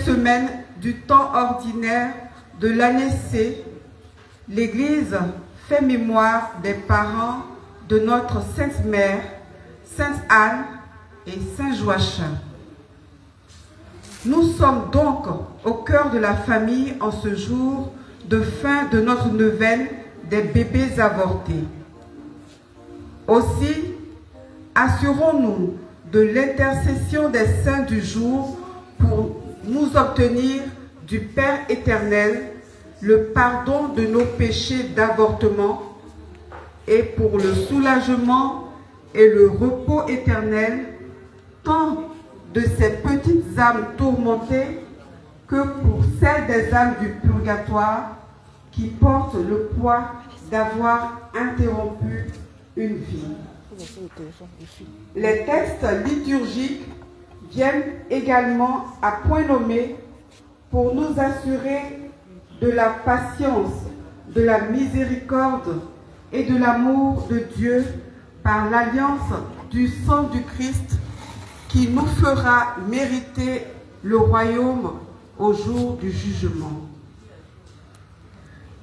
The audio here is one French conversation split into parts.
semaine du temps ordinaire de l'année C, l'Église fait mémoire des parents de notre Sainte Mère, Sainte Anne et Saint Joachim. Nous sommes donc au cœur de la famille en ce jour de fin de notre neuvaine des bébés avortés. Aussi, assurons-nous de l'intercession des saints du jour pour nous obtenir du Père éternel le pardon de nos péchés d'avortement et pour le soulagement et le repos éternel tant de ces petites âmes tourmentées que pour celles des âmes du purgatoire qui portent le poids d'avoir interrompu une vie. Les textes liturgiques viennent également à point nommé pour nous assurer de la patience, de la miséricorde et de l'amour de Dieu par l'alliance du sang du Christ qui nous fera mériter le royaume au jour du jugement.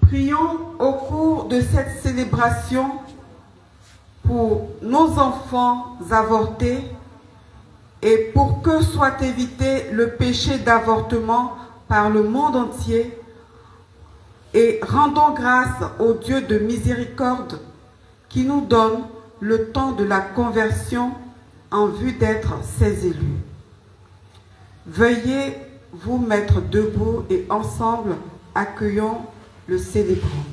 Prions au cours de cette célébration pour nos enfants avortés et pour que soit évité le péché d'avortement par le monde entier, et rendons grâce au Dieu de miséricorde qui nous donne le temps de la conversion en vue d'être ses élus. Veuillez vous mettre debout et ensemble accueillons le célébrant.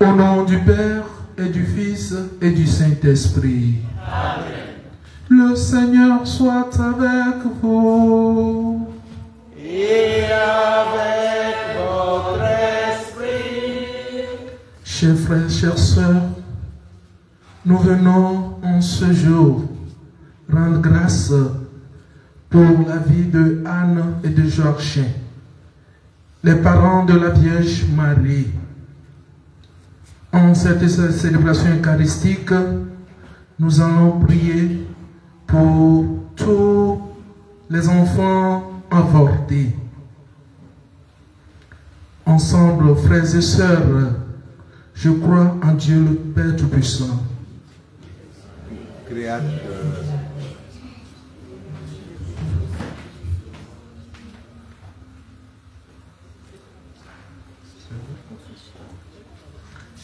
Au nom du Père et du Fils et du Saint-Esprit. Amen. Le Seigneur soit avec vous. Et avec votre esprit. Chers frères, chères sœurs, nous venons en ce jour rendre grâce pour la vie de Anne et de Joachim, les parents de la Vierge Marie. En cette célébration eucharistique, nous allons prier pour tous les enfants avortés. Ensemble, frères et sœurs, je crois en Dieu le Père Tout-Puissant, Créateur.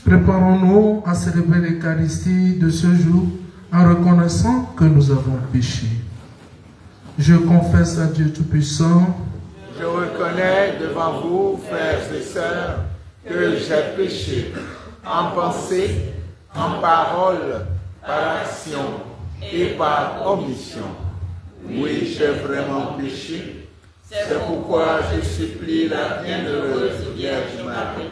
Préparons-nous à célébrer l'Eucharistie de ce jour en reconnaissant que nous avons péché. Je confesse à Dieu Tout-Puissant. Je reconnais devant vous, frères et sœurs, que j'ai péché en pensée, en parole, par action et par omission. Oui, j'ai vraiment péché. C'est pourquoi je supplie la bienheureuse Vierge Marie,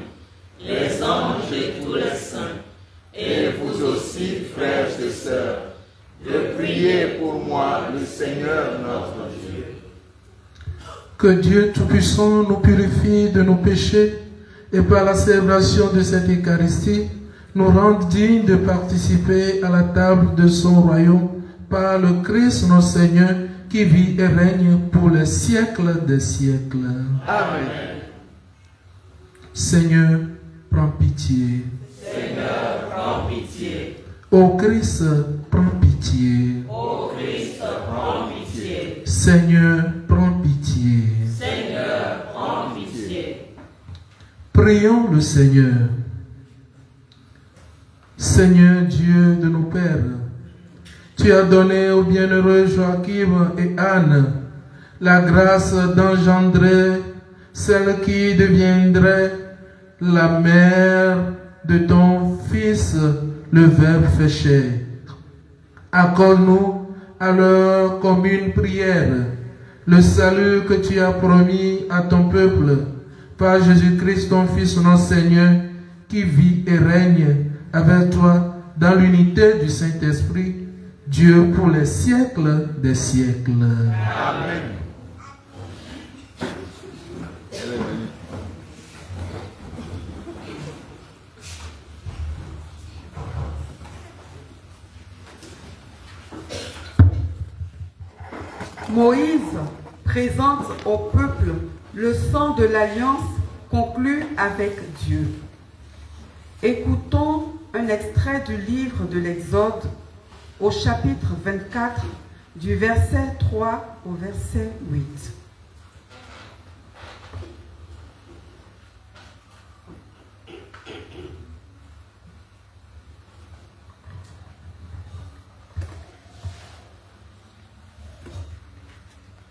les anges et tous les saints, et vous aussi, frères et sœurs, de prier pour moi, le Seigneur notre Dieu. Que Dieu Tout-Puissant nous purifie de nos péchés et par la célébration de cette Eucharistie, nous rende dignes de participer à la table de son royaume par le Christ notre Seigneur qui vit et règne pour les siècles des siècles. Amen. Seigneur, prends pitié. Seigneur, prends pitié. Ô Christ, prends pitié. Ô Christ, prends pitié. Seigneur, prends pitié. Seigneur, prends pitié. Prions le Seigneur. Seigneur Dieu de nos pères, tu as donné aux bienheureux Joachim et Anne la grâce d'engendrer celle qui deviendrait la mère de ton Fils, le Verbe fait chair. Accorde-nous à leur commune prière le salut que tu as promis à ton peuple par Jésus-Christ, ton Fils, notre Seigneur, qui vit et règne avec toi dans l'unité du Saint-Esprit, Dieu pour les siècles des siècles. Amen. Moïse présente au peuple le sang de l'alliance conclue avec Dieu. Écoutons un extrait du livre de l'Exode au chapitre 24 du verset 3 au verset 8.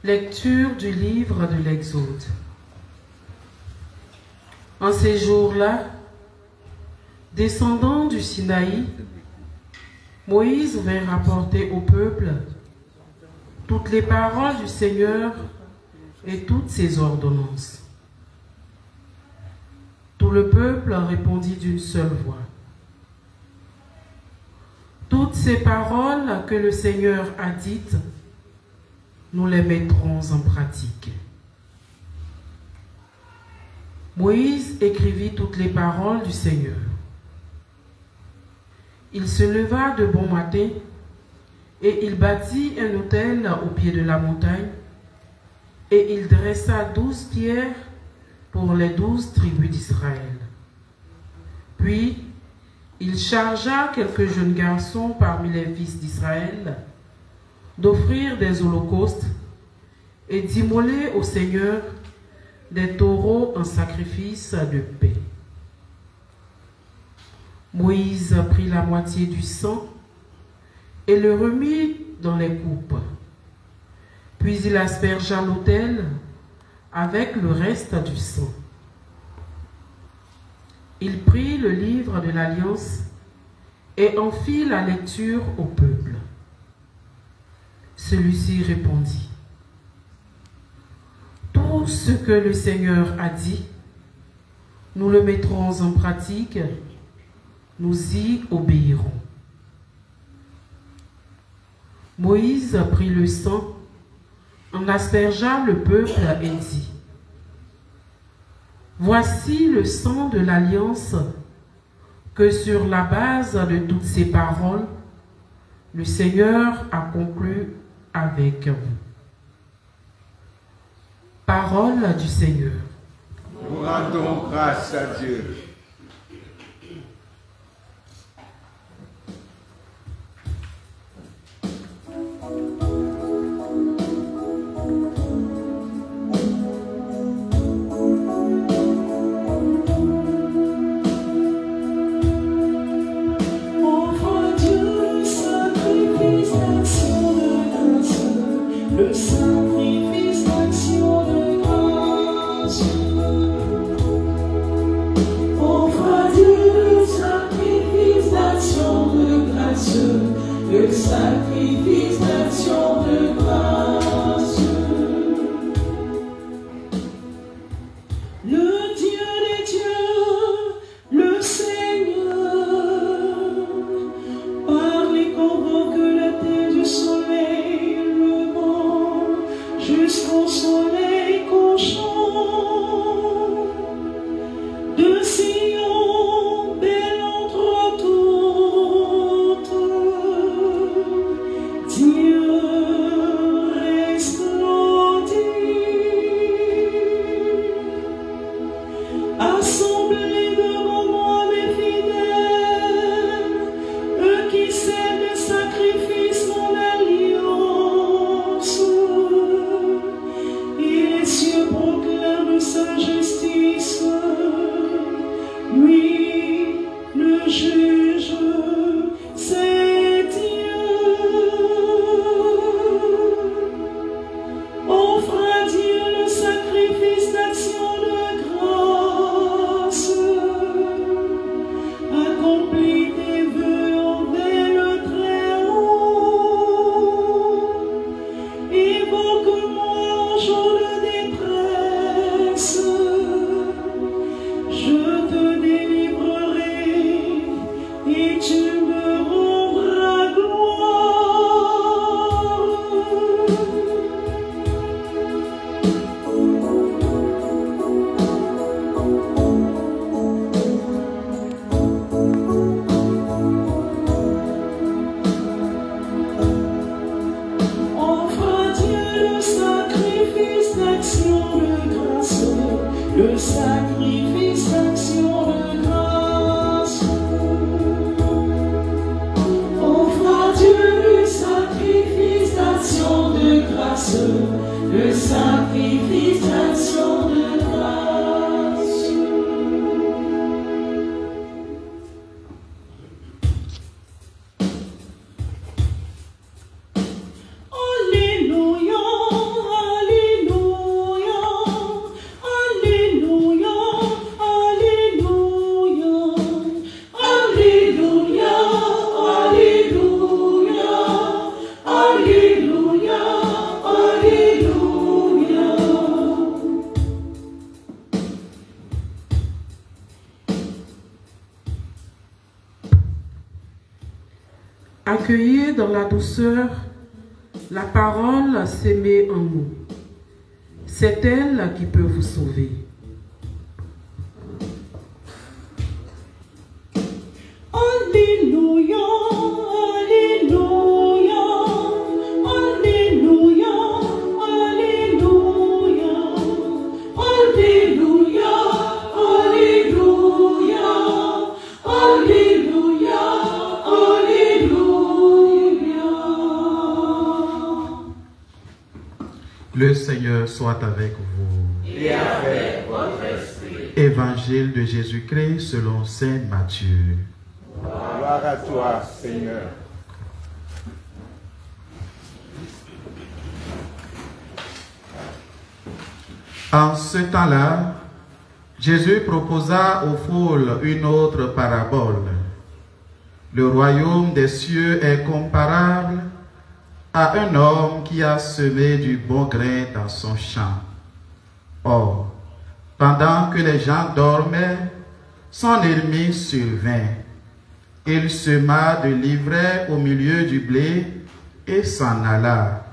Lecture du livre de l'Exode. En ces jours-là, descendant du Sinaï, Moïse vint rapporter au peuple toutes les paroles du Seigneur et toutes ses ordonnances. Tout le peuple répondit d'une seule voix. Toutes ces paroles que le Seigneur a dites, nous les mettrons en pratique. Moïse écrivit toutes les paroles du Seigneur. Il se leva de bon matin et il bâtit un autel au pied de la montagne et il dressa 12 pierres pour les 12 tribus d'Israël. Puis, il chargea quelques jeunes garçons parmi les fils d'Israël d'offrir des holocaustes et d'immoler au Seigneur des taureaux en sacrifice de paix. Moïse prit la moitié du sang et le remit dans les coupes. Puis il aspergea l'autel avec le reste du sang. Il prit le livre de l'Alliance et en fit la lecture au peuple. Celui-ci répondit: tout ce que le Seigneur a dit, nous le mettrons en pratique, nous y obéirons. Moïse prit le sang, en aspergea le peuple et dit: voici le sang de l'alliance que sur la base de toutes ces paroles, le Seigneur a conclu avec vous. Parole du Seigneur. Nous rendons grâce à Dieu. le sacrifice d'action de grâce. Offre à Dieu le sacrifice d'action de grâce, le sacrifice d'action de grâce. Le Dieu des dieux, le Seigneur, par les convoque la terre du soleil levant jusqu'au soleil couchant. De Sion, belle entre toutes, Dieu resplendit. Assemblés devant moi mes fidèles, eux qui cèdent le sacrifice mon alliance, et les cieux proclament sa justice. Lui, le juge, c'est Dieu. Offre à Dieu le sacrifice d'action de grâce. Accomplis tes vœux envers le Très-Haut. Évoque-moi en jour de détresse. Je te délivrerai et tu me rendras gloire. Offre à Dieu le sacrifice d'action de grâce, le sacrifice d'action de grâce. Offre à Dieu le sacrifice d'action de grâce, le sacrifice d'action de grâce. Alléluia, alléluia, alléluia, alléluia, alléluia, alléluia, alléluia, alléluia. Accueillez dans la douceur la parole sémée en nous. C'est elle qui peut vous sauver. Alléluia, alléluia, alléluia, alléluia, alléluia, alléluia, alléluia, alléluia. Le Seigneur soit avec vous. Et avec votre esprit. Évangile de Jésus-Christ selon saint Matthieu. Gloire à toi, Seigneur. En ce temps-là, Jésus proposa aux foules une autre parabole. Le royaume des cieux est comparable à un homme qui a semé du bon grain dans son champ. Or, pendant que les gens dormaient, son ennemi survint. Il sema de l'ivraie au milieu du blé et s'en alla.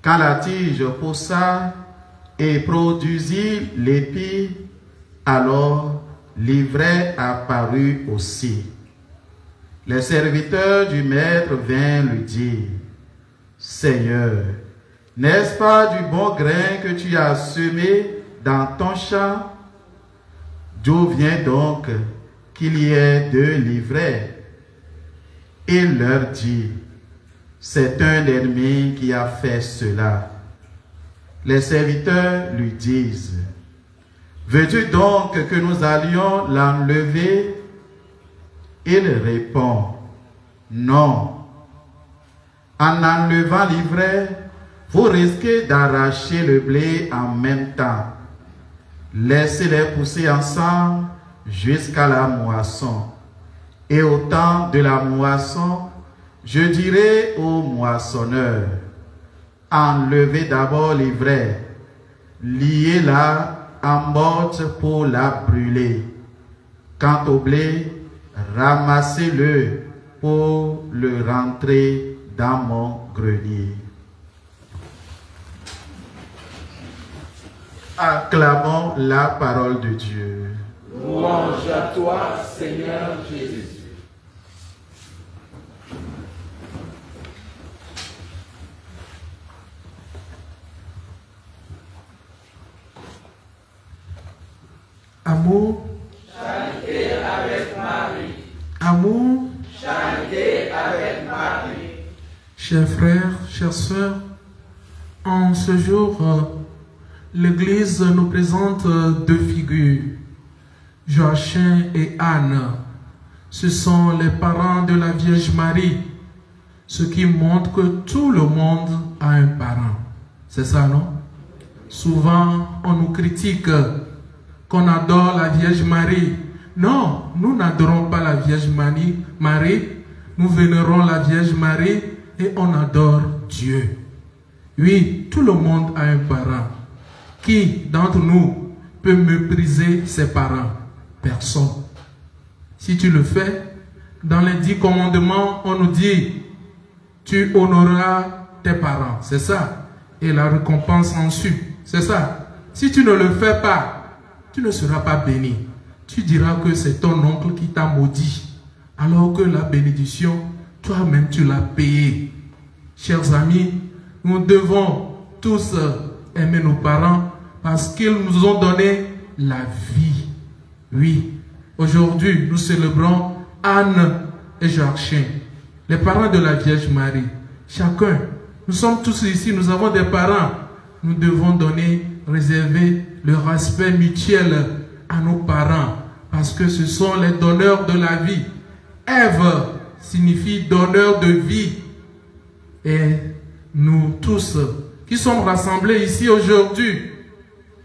Quand la tige poussa et produisit l'épi, alors l'ivraie apparut aussi. Les serviteurs du maître vinrent lui dire: Seigneur, n'est-ce pas du bon grain que tu as semé dans ton champ? D'où vient donc qu'il y ait de l'ivraie? Il leur dit: c'est un ennemi qui a fait cela. Les serviteurs lui disent: veux-tu donc que nous allions l'enlever? Il répond: non. En enlevant l'ivraie, vous risquez d'arracher le blé en même temps. Laissez-les pousser ensemble jusqu'à la moisson. Et au temps de la moisson, je dirai aux moissonneurs, enlevez d'abord l'ivraie, liez-la en morte pour la brûler. Quant au blé, ramassez-le pour le rentrer dans mon grenier. Acclamons la parole de Dieu. Louange à toi, Seigneur Jésus. Amour. Chantez avec Marie. Amour. Chantez avec Marie. Chers frères, chères sœurs, en ce jour, l'Église nous présente deux figures, Joachim et Anne. Ce sont les parents de la Vierge Marie, ce qui montre que tout le monde a un parent. C'est ça, non? Souvent, on nous critique qu'on adore la Vierge Marie. Non, nous n'adorons pas la Vierge Marie, nous vénérons la Vierge Marie et on adore Dieu. Oui, tout le monde a un parent. Qui d'entre nous peut mépriser ses parents? Personne. Si tu le fais, dans les 10 commandements, on nous dit, tu honoreras tes parents, c'est ça. Et la récompense en suit, c'est ça. Si tu ne le fais pas, tu ne seras pas béni. Tu diras que c'est ton oncle qui t'a maudit, alors que la bénédiction, toi-même tu l'as payée. Chers amis, nous devons tous aimer nos parents parce qu'ils nous ont donné la vie. Oui, aujourd'hui nous célébrons Anne et Joachim, les parents de la Vierge Marie. Chacun, nous sommes tous ici, nous avons des parents. Nous devons réserver le respect mutuel à nos parents parce que ce sont les donneurs de la vie. Ève signifie donneur de vie. Et nous tous qui sommes rassemblés ici aujourd'hui,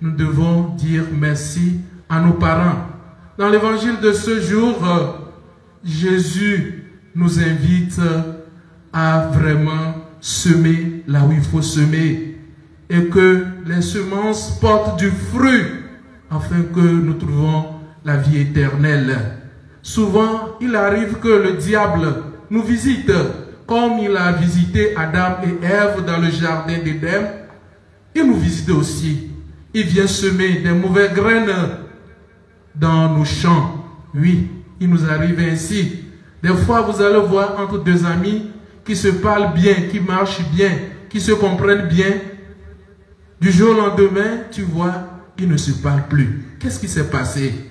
nous devons dire merci à nos parents. Dans l'évangile de ce jour, Jésus nous invite à vraiment semer là où il faut semer et que les semences portent du fruit afin que nous trouvions la vie éternelle. Souvent, il arrive que le diable nous visite comme il a visité Adam et Ève dans le jardin d'Éden. Il nous visite aussi. Il vient semer des mauvaises graines dans nos champs. Oui, il nous arrive ainsi. Des fois, vous allez voir entre deux amis qui se parlent bien, qui marchent bien, qui se comprennent bien. Du jour au lendemain, tu vois, ils ne se parlent plus. Qu'est-ce qui s'est passé?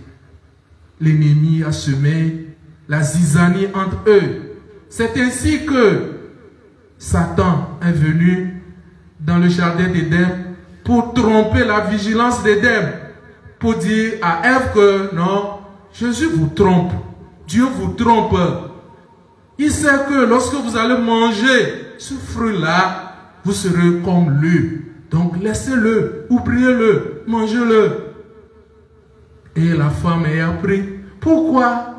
L'ennemi a semé la zizanie entre eux. C'est ainsi que Satan est venu dans le jardin d'Éden pour tromper la vigilance d'Éden, pour dire à Ève que non, Jésus vous trompe, Dieu vous trompe. Il sait que lorsque vous allez manger ce fruit-là, vous serez comme lui. Donc laissez-le, oubliez-le, mangez-le. Et la femme a appris. Pourquoi?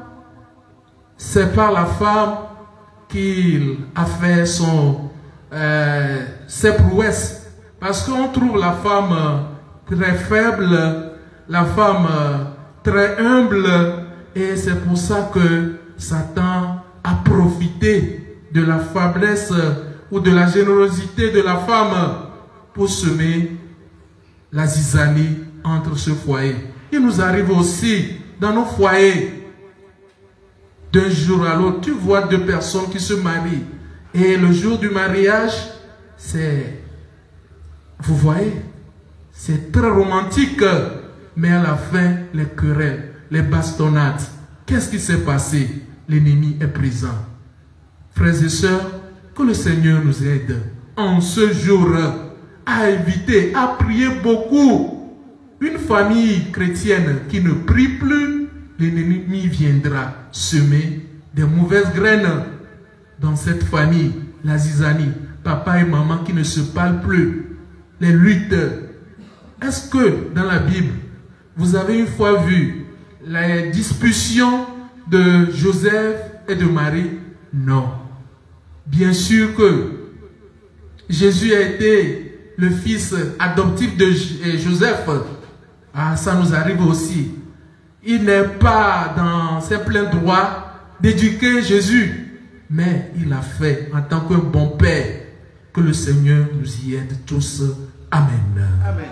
C'est par la femme qu'il a fait ses prouesses. Parce qu'on trouve la femme très faible, la femme très humble. Et c'est pour ça que Satan a profité de la faiblesse ou de la générosité de la femme pour semer la zizanie entre ce foyer. Il nous arrive aussi dans nos foyers, d'un jour à l'autre, tu vois deux personnes qui se marient. Et le jour du mariage, c'est, vous voyez, c'est très romantique. Mais à la fin, les querelles, les bastonnades. Qu'est-ce qui s'est passé? L'ennemi est présent. Frères et sœurs, que le Seigneur nous aide en ce jour à éviter, à prier beaucoup. Une famille chrétienne qui ne prie plus, l'ennemi viendra semer des mauvaises graines dans cette famille, la zizanie. papa et maman qui ne se parlent plus, les lutteurs. Est-ce que dans la Bible, vous avez une fois vu la discussion de Joseph et de Marie? Non. Bien sûr que Jésus a été le fils adoptif de Joseph. Ah, ça nous arrive aussi. Il n'est pas dans ses pleins droits d'éduquer Jésus, mais il a fait en tant qu'un bon père. Que le Seigneur nous y aide tous. Amen. Amen.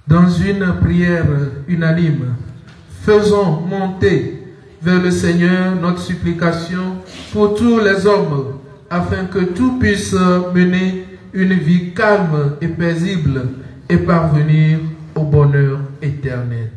Dans une prière unanime, faisons monter vers le Seigneur notre supplication pour tous les hommes, afin que tout puisse mener une vie calme et paisible et parvenir au bonheur éternel.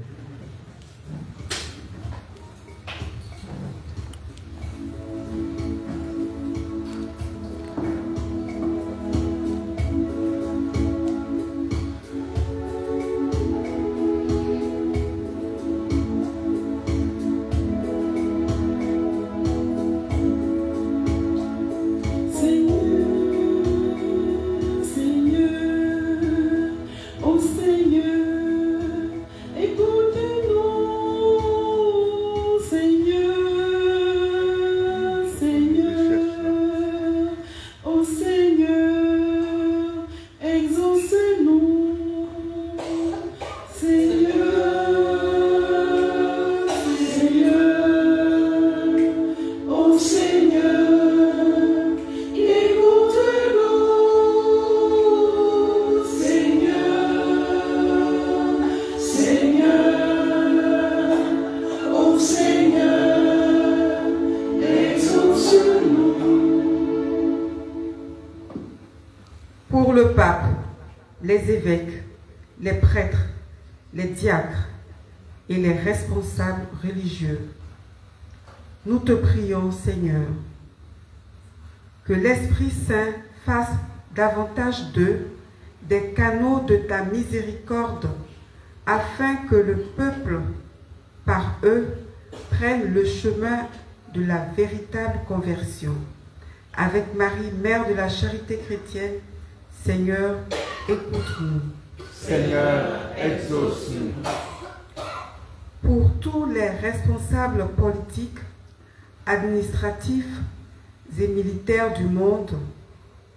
Pour le pape, les évêques, les prêtres, les diacres et les responsables religieux, nous te prions, Seigneur, que l'Esprit Saint fasse davantage d'eux des canaux de ta miséricorde, afin que le peuple, par eux, prenne le chemin de la véritable conversion. Avec Marie, Mère de la Charité chrétienne, Seigneur, écoute-nous. Seigneur, exauce-nous. Pour tous les responsables politiques, administratifs et militaires du monde,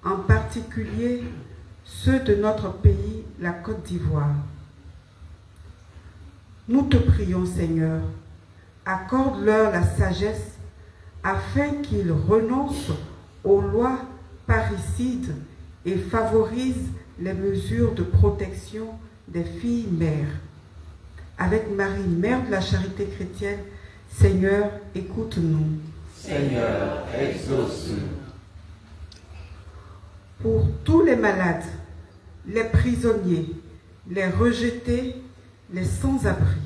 en particulier ceux de notre pays, la Côte d'Ivoire, nous te prions, Seigneur, accorde-leur la sagesse afin qu'ils renoncent aux lois parricides et favorisent les mesures de protection des filles mères. Avec Marie, Mère de la Charité chrétienne, Seigneur, écoute-nous. Seigneur, exauce-nous. Pour tous les malades, les prisonniers, les rejetés, les sans-abri,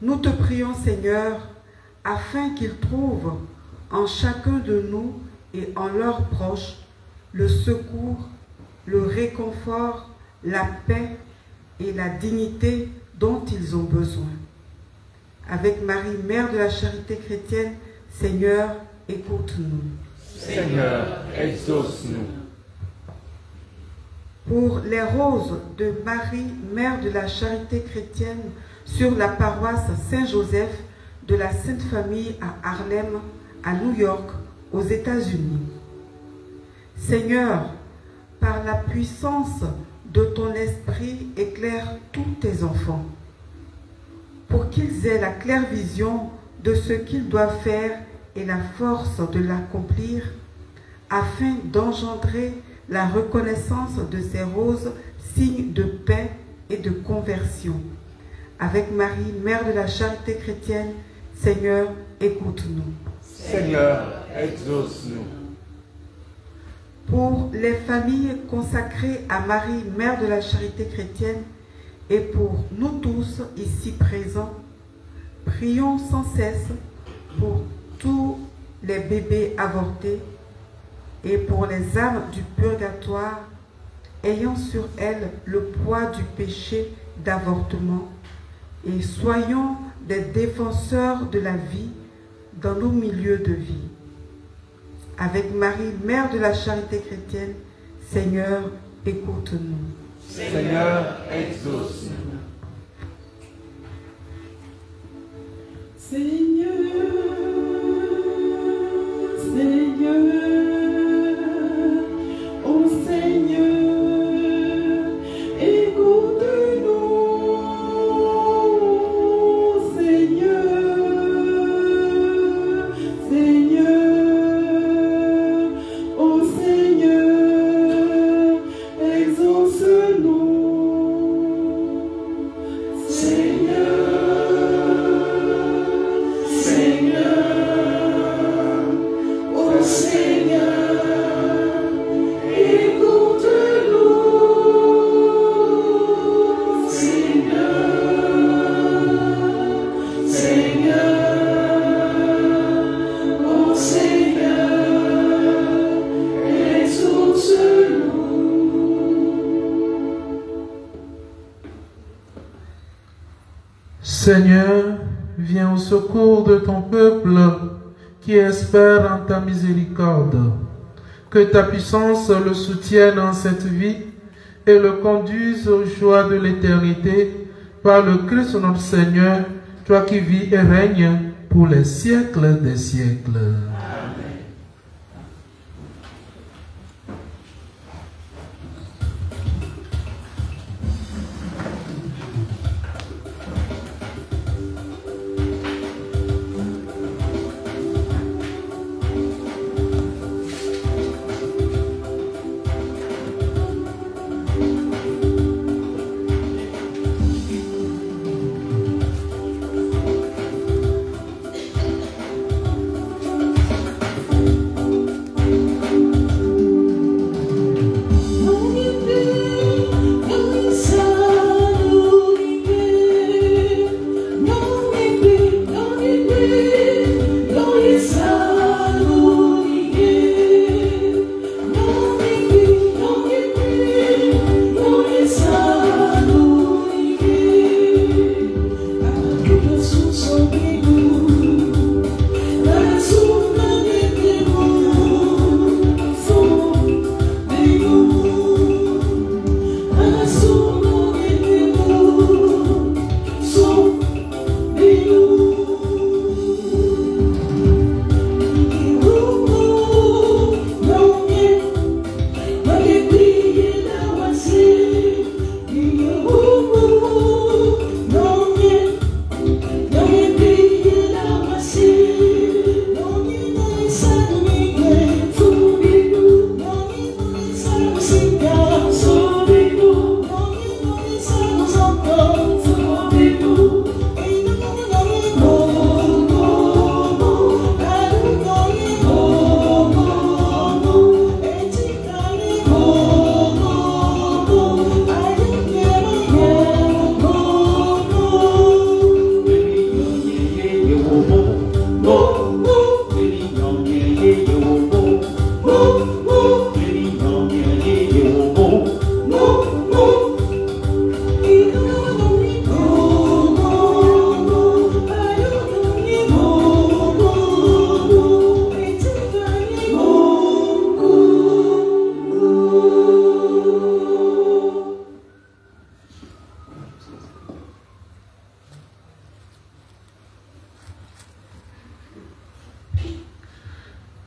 nous te prions, Seigneur, afin qu'ils trouvent en chacun de nous et en leurs proches le secours, le réconfort, la paix et la dignité dont ils ont besoin. Avec Marie, Mère de la Charité chrétienne, Seigneur, écoute-nous. Seigneur, exauce-nous. Pour les roses de Marie, Mère de la Charité chrétienne, sur la paroisse Saint-Joseph de la Sainte Famille à Harlem, à New York, aux États-Unis. Seigneur, par la puissance de ton esprit, éclaire tous tes enfants, pour qu'ils aient la claire vision de ce qu'ils doivent faire et la force de l'accomplir, afin d'engendrer la reconnaissance de ces roses, signe de paix et de conversion. Avec Marie, Mère de la charité chrétienne, Seigneur, écoute-nous. Seigneur, exauce-nous. Pour les familles consacrées à Marie, Mère de la charité chrétienne, et pour nous tous ici présents, prions sans cesse pour tous les bébés avortés et pour les âmes du purgatoire ayant sur elles le poids du péché d'avortement, et soyons des défenseurs de la vie dans nos milieux de vie. Avec Marie, Mère de la charité chrétienne, Seigneur, écoute-nous. Seigneur, exauce-nous. Seigneur, Seigneur, ô Seigneur, écoute-nous. Seigneur, Seigneur, ô Seigneur, exauce-nous. Seigneur, viens au secours de ton peuple qui espère en ta miséricorde. Que ta puissance le soutienne en cette vie et le conduise aux joies de l'éternité par le Christ notre Seigneur, toi qui vis et règnes pour les siècles des siècles.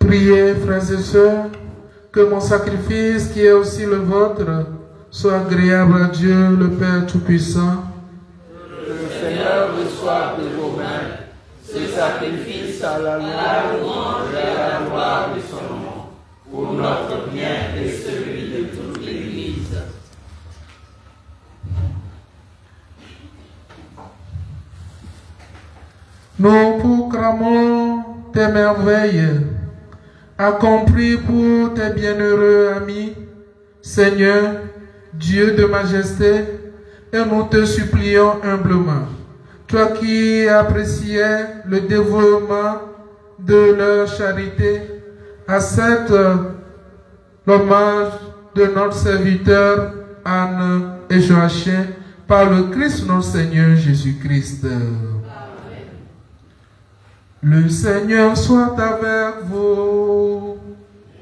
Priez, frères et sœurs, que mon sacrifice, qui est aussi le vôtre, soit agréable à Dieu, le Père Tout-Puissant. Que le Seigneur reçoive de vos mains ce sacrifice à la louange et à la gloire de son nom, pour notre bien et celui de toute l'Église. Nous proclamons tes merveilles, accomplies pour tes bienheureux amis, Seigneur, Dieu de majesté, et nous te supplions humblement, toi qui appréciais le dévouement de leur charité, accepte l'hommage de notre serviteur Anne et Joachim par le Christ notre Seigneur Jésus-Christ. Le Seigneur soit avec vous.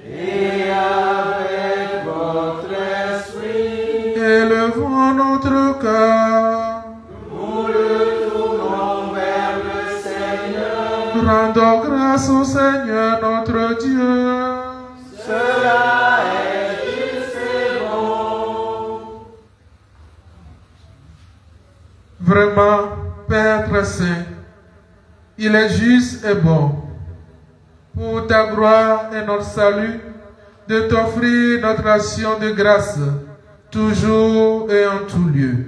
Et avec votre esprit. Élevons notre cœur. Nous le tournons vers le Seigneur. Rendons grâce au Seigneur notre Dieu. Cela est juste et bon. Vraiment, Père très saint, il est juste et bon, pour ta gloire et notre salut, de t'offrir notre action de grâce, toujours et en tout lieu,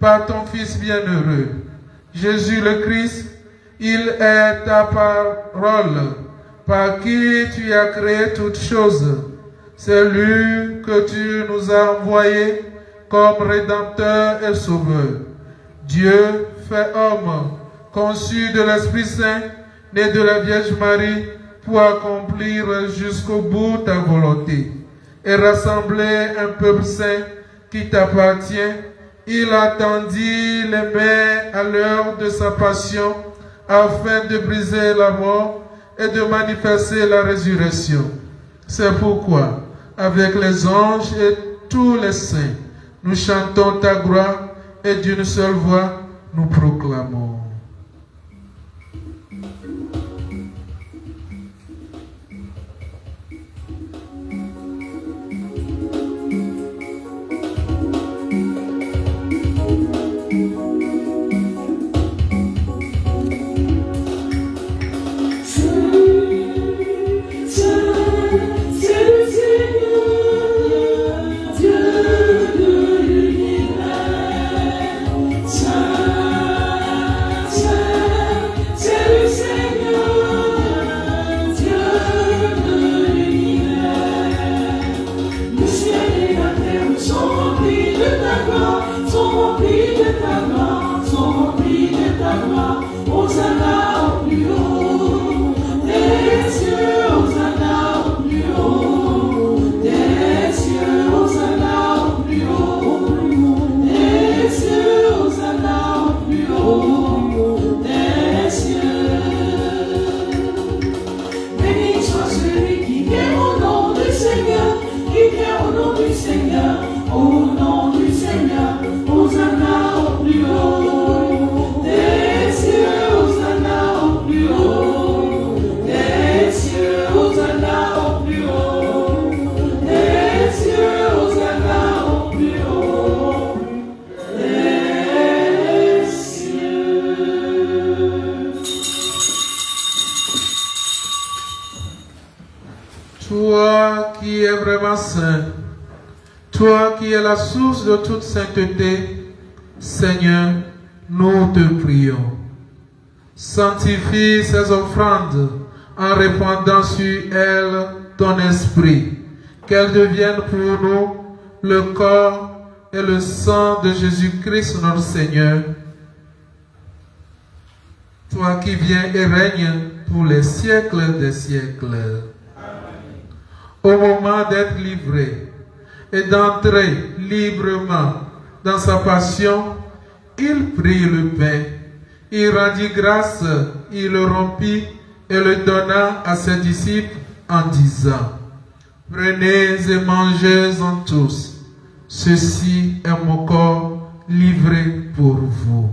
par ton Fils bienheureux, Jésus le Christ. Il est ta parole, par qui tu as créé toutes choses. C'est lui que tu nous as envoyé comme Rédempteur et Sauveur. Dieu fait homme, conçu de l'Esprit Saint, né de la Vierge Marie, pour accomplir jusqu'au bout ta volonté et rassembler un peuple saint qui t'appartient. Il attendit les mains à l'heure de sa passion afin de briser la mort et de manifester la résurrection. C'est pourquoi, avec les anges et tous les saints, nous chantons ta gloire et d'une seule voix, nous proclamons. Toi qui es vraiment saint, toi qui es la source de toute sainteté, Seigneur, nous te prions. Sanctifie ces offrandes en répandant sur elles ton esprit, qu'elles deviennent pour nous le corps et le sang de Jésus-Christ notre Seigneur. Toi qui viens et règnes pour les siècles des siècles. Au moment d'être livré et d'entrer librement dans sa passion, il prit le pain, il rendit grâce, il le rompit et le donna à ses disciples en disant: Prenez et mangez-en tous, ceci est mon corps livré pour vous.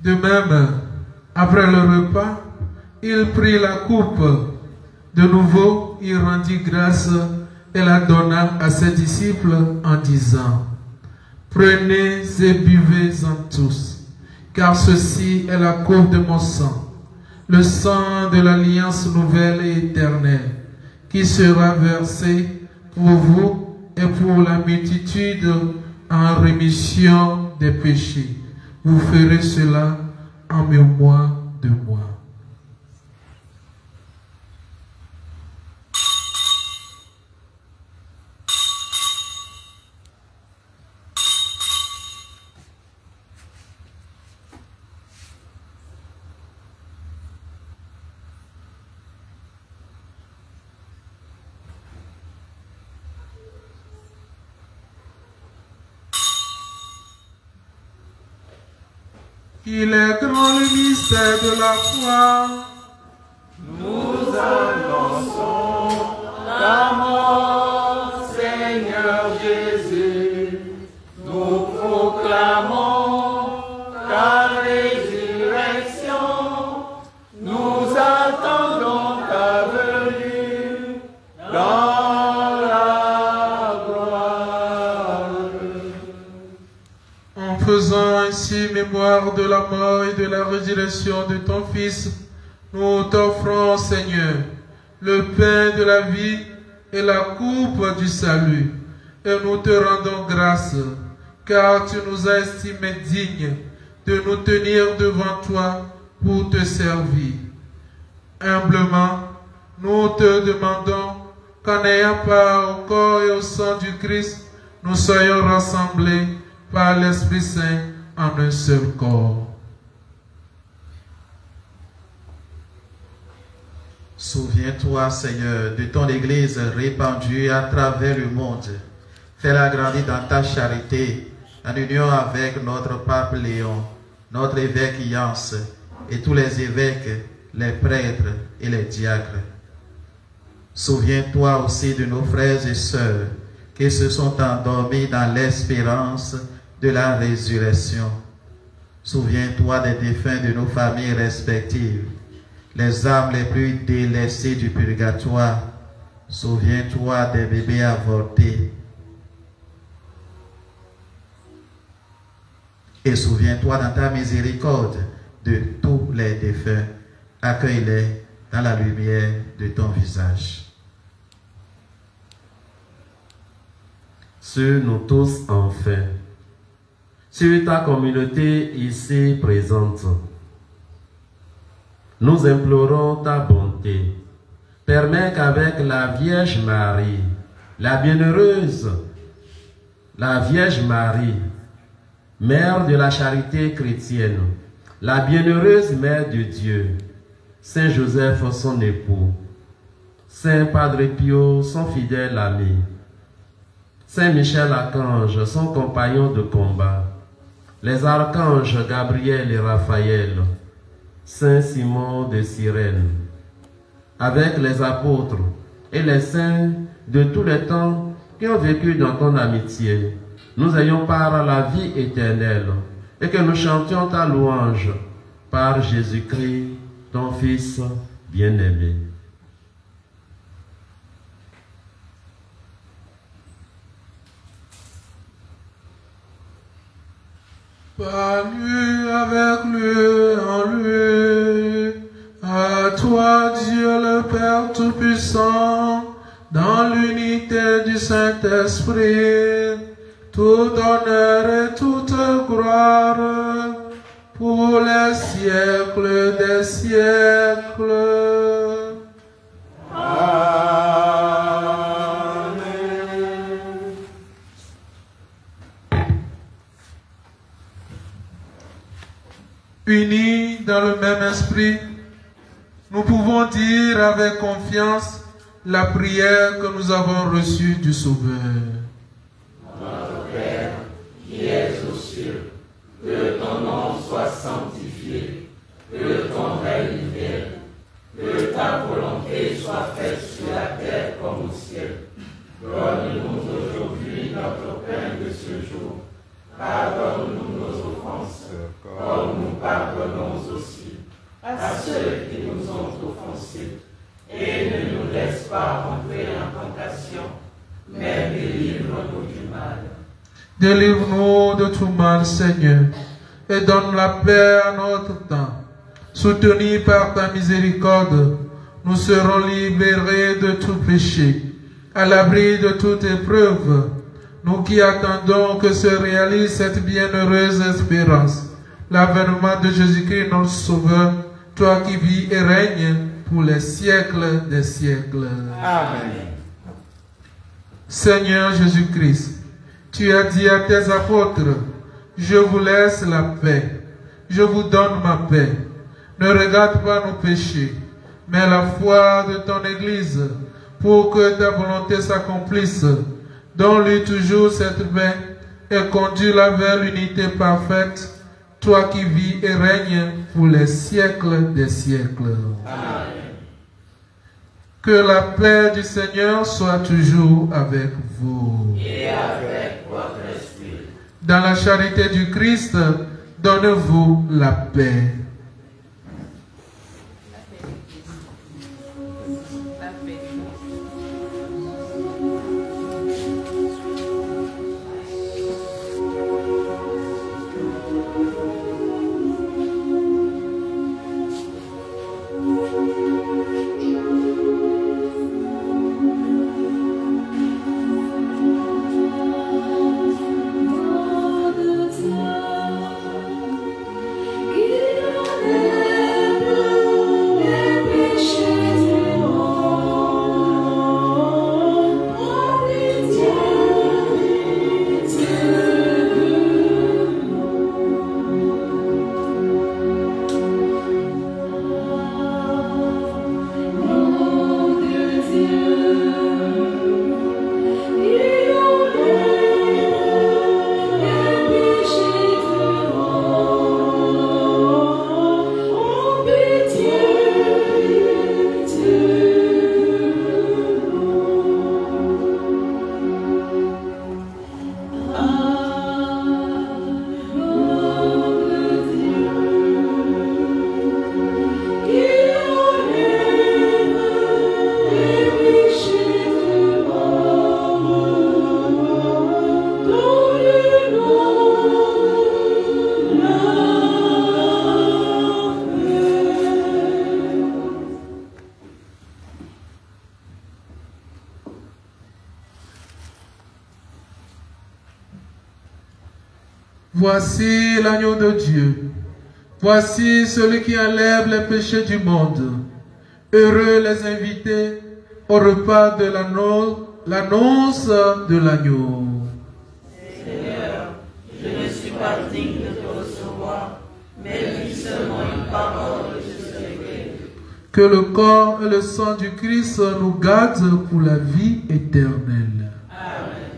De même, après le repas, il prit la coupe. De nouveau, il rendit grâce et la donna à ses disciples en disant: Prenez et buvez-en tous, car ceci est la coupe de mon sang, le sang de l'alliance nouvelle et éternelle, qui sera versé pour vous et pour la multitude en rémission des péchés. Vous ferez cela en mémoire de moi. Il est grand le mystère de la foi. Nous annonçons la mort, Seigneur Jésus. Nous proclamons ta résurrection. Nous attendons ta venue dans la gloire. En faisant ainsi mémoire de la mort et de la résurrection de ton Fils, nous t'offrons, Seigneur, le pain de la vie et la coupe du salut. Et nous te rendons grâce, car tu nous as estimés dignes de nous tenir devant toi pour te servir. Humblement, nous te demandons qu'en ayant part au corps et au sang du Christ, nous soyons rassemblés par l'Esprit Saint en un seul corps. Souviens-toi, Seigneur, de ton Église répandue à travers le monde. Fais-la grandir dans ta charité, en union avec notre pape Léon, notre évêque Yance, et tous les évêques, les prêtres et les diacres. Souviens-toi aussi de nos frères et sœurs qui se sont endormis dans l'espérance de la résurrection. Souviens-toi des défunts de nos familles respectives, les âmes les plus délaissées du purgatoire. Souviens-toi des bébés avortés. Et souviens-toi dans ta miséricorde de tous les défunts. Accueille-les dans la lumière de ton visage. Sur nous tous enfin, sur ta communauté ici présente, nous implorons ta bonté. Permets qu'avec la Vierge Marie, la bienheureuse, la Vierge Marie, Mère de la charité chrétienne, la bienheureuse Mère de Dieu, Saint Joseph son époux, Saint Padre Pio son fidèle ami, Saint Michel Archange son compagnon de combat, les archanges Gabriel et Raphaël, Saint Simon de Cyrène, avec les apôtres et les saints de tous les temps qui ont vécu dans ton amitié, nous ayons part à la vie éternelle et que nous chantions ta louange par Jésus-Christ, ton Fils bien-aimé. Par lui, avec lui, en lui, à toi Dieu le Père Tout-Puissant, dans l'unité du Saint-Esprit, tout honneur et toute gloire, pour les siècles des siècles. Unis dans le même esprit, nous pouvons dire avec confiance la prière que nous avons reçue du Sauveur. Notre Père, qui es aux cieux, que ton nom soit sanctifié, que ton règne vienne, que ta volonté soit faite sur la terre comme au ciel. Donne-nous aujourd'hui notre pain de ce jour. Pardonne-nous nos offenses, comme nous pardonnons ceux qui nous ont offensés, et ne nous laisse pas entrer en tentation, mais délivre-nous du mal. Délivre-nous de tout mal, Seigneur, et donne la paix à notre temps. Soutenus par ta miséricorde, nous serons libérés de tout péché, à l'abri de toute épreuve, nous qui attendons que se réalise cette bienheureuse espérance, l'avènement de Jésus-Christ notre Sauveur, toi qui vis et règnes pour les siècles des siècles. Amen. Seigneur Jésus-Christ, tu as dit à tes apôtres, je vous laisse la paix, je vous donne ma paix. Ne regarde pas nos péchés, mais la foi de ton Église, pour que ta volonté s'accomplisse. Donne-lui toujours cette paix et conduis-la vers l'unité parfaite, toi qui vis et règnes pour les siècles des siècles. Amen. Que la paix du Seigneur soit toujours avec vous. Et avec votre esprit. Dans la charité du Christ, donnez-vous la paix. Voici l'agneau de Dieu. Voici celui qui enlève les péchés du monde. Heureux les invités au repas de l'annonce de l'agneau. Seigneur, je ne suis pas digne de te recevoir, mais dis seulement une parole et je serai guéri. Que le corps et le sang du Christ nous gardent pour la vie éternelle. Amen.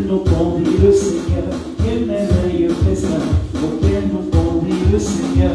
nous convie le Seigneur, quel merveilleux festin auquel nous convie le Seigneur.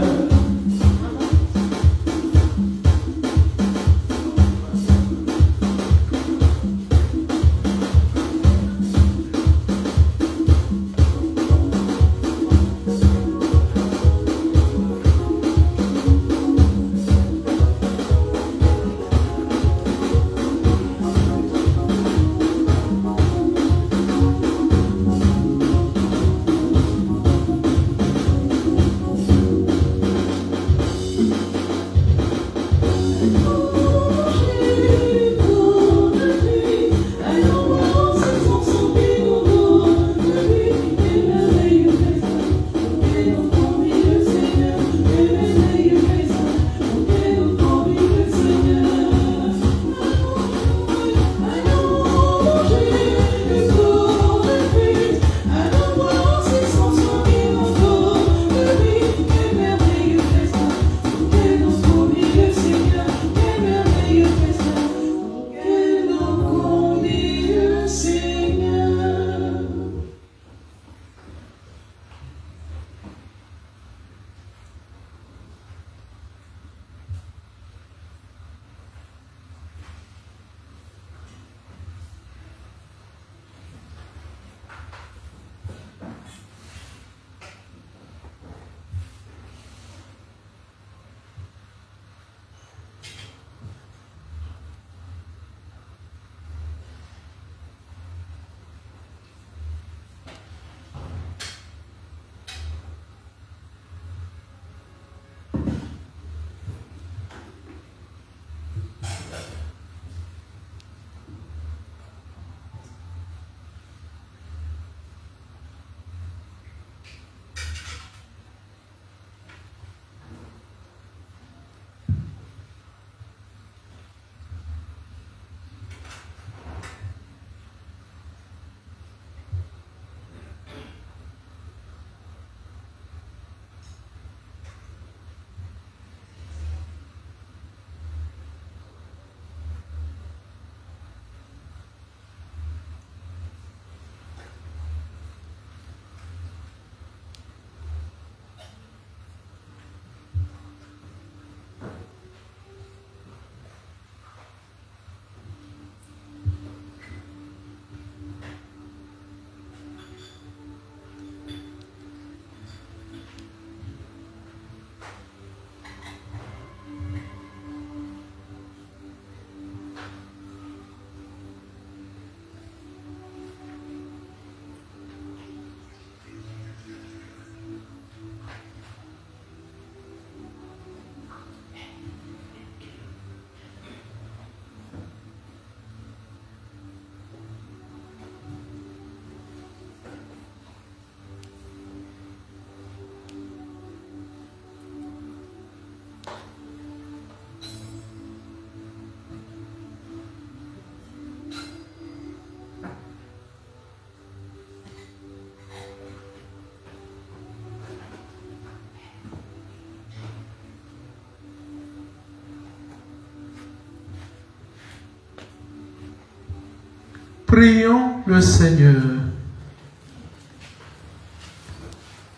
Prions le Seigneur.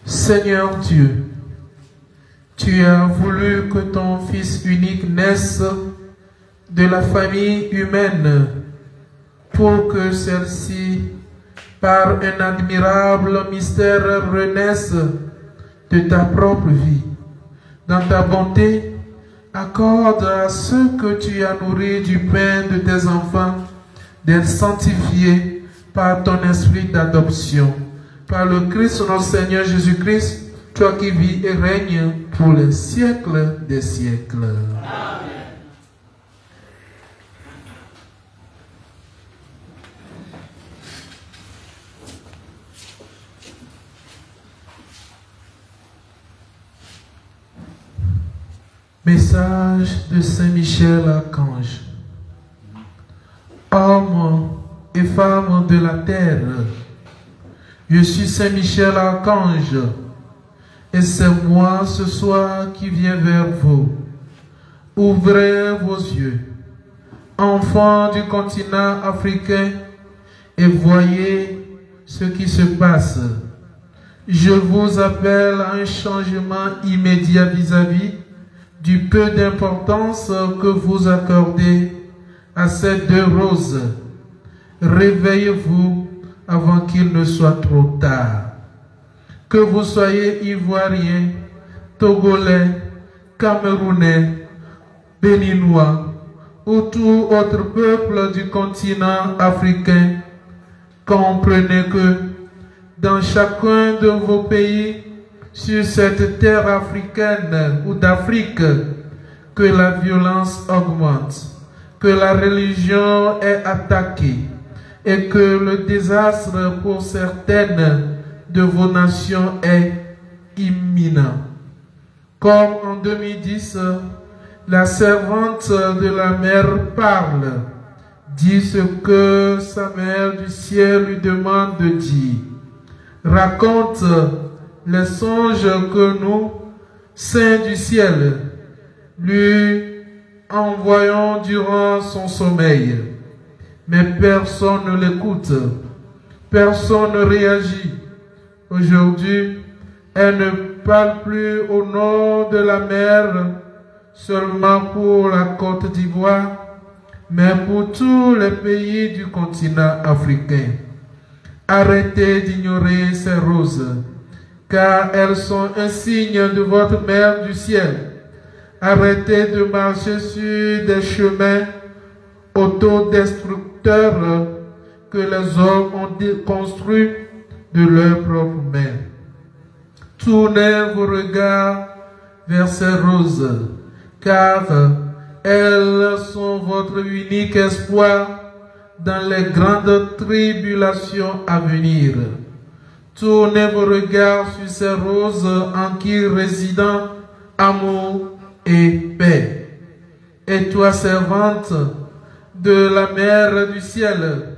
Seigneur Dieu, tu as voulu que ton Fils unique naisse de la famille humaine pour que celle-ci, par un admirable mystère, renaisse de ta propre vie. Dans ta bonté, accorde à ceux que tu as nourris du pain de tes enfants d'être sanctifiés par ton esprit d'adoption. Par le Christ, notre Seigneur Jésus-Christ, toi qui vis et règnes pour les siècles des siècles. Amen. Message de Saint Michel Archange. Hommes et femmes de la terre, je suis Saint Michel Archange, et c'est moi ce soir qui viens vers vous. Ouvrez vos yeux, enfants du continent africain, et voyez ce qui se passe. Je vous appelle à un changement immédiat vis-à-vis du peu d'importance que vous accordez à ces deux roses. Réveillez-vous avant qu'il ne soit trop tard. Que vous soyez Ivoirien, Togolais, Camerounais, Béninois ou tout autre peuple du continent africain, comprenez que dans chacun de vos pays, sur cette terre africaine ou d'Afrique, que la violence augmente, que la religion est attaquée et que le désastre pour certaines de vos nations est imminent. Comme en 2010, la servante de la mère parle, dit ce que sa mère du ciel lui demande de dire. Raconte les songes que nous, saints du ciel, lui envoyons durant son sommeil. Mais personne ne l'écoute, personne ne réagit. Aujourd'hui, elle ne parle plus au nom de la mer seulement pour la Côte d'Ivoire, mais pour tous les pays du continent africain. Arrêtez d'ignorer ces roses, car elles sont un signe de votre mère du ciel. Arrêtez de marcher sur des chemins autodestructeurs que les hommes ont construits de leurs propres mains. Tournez vos regards vers ces roses, car elles sont votre unique espoir dans les grandes tribulations à venir. Tournez vos regards sur ces roses en qui résident amour et paix. Et toi, servante de la mère du ciel,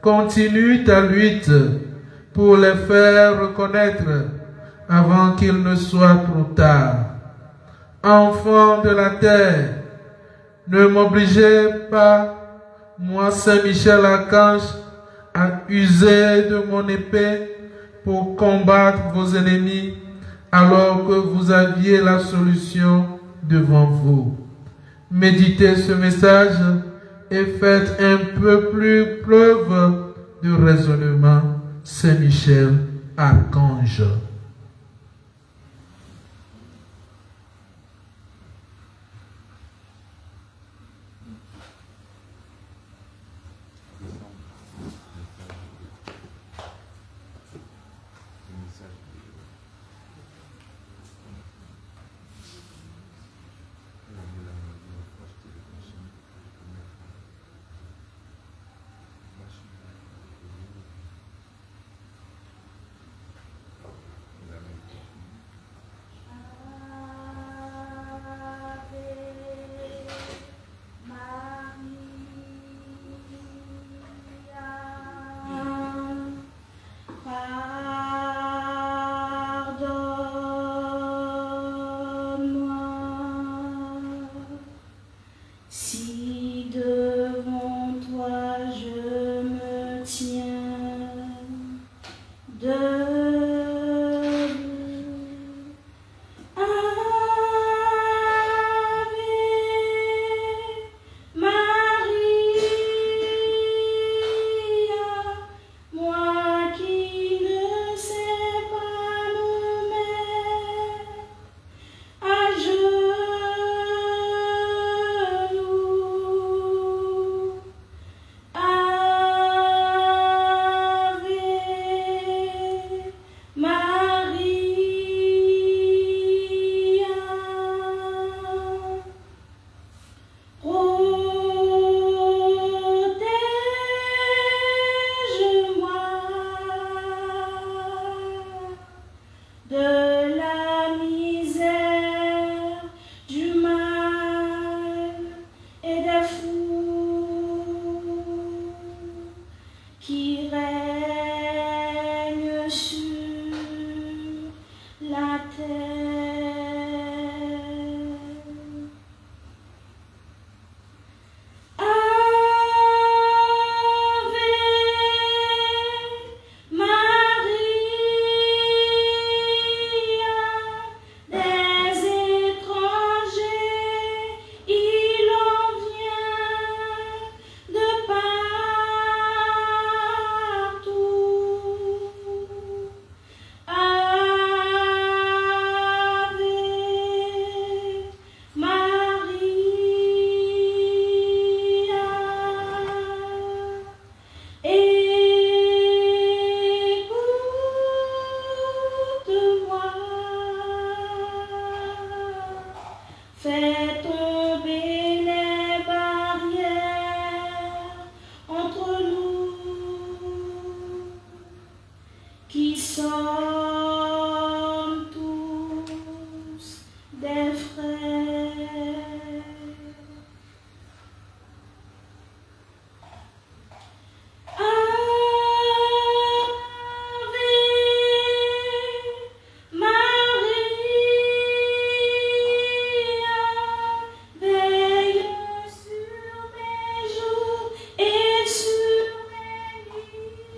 continue ta lutte pour les faire reconnaître avant qu'il ne soit trop tard. Enfants de la terre, ne m'obligez pas, moi Saint Michel Archange, à user de mon épée pour combattre vos ennemis alors que vous aviez la solution devant vous. Méditez ce message et faites un peu plus preuve de raisonnement. Saint Michel Archange. sommes tous des frères. Ave Maria, veille sur mes jours et sur mes nuits.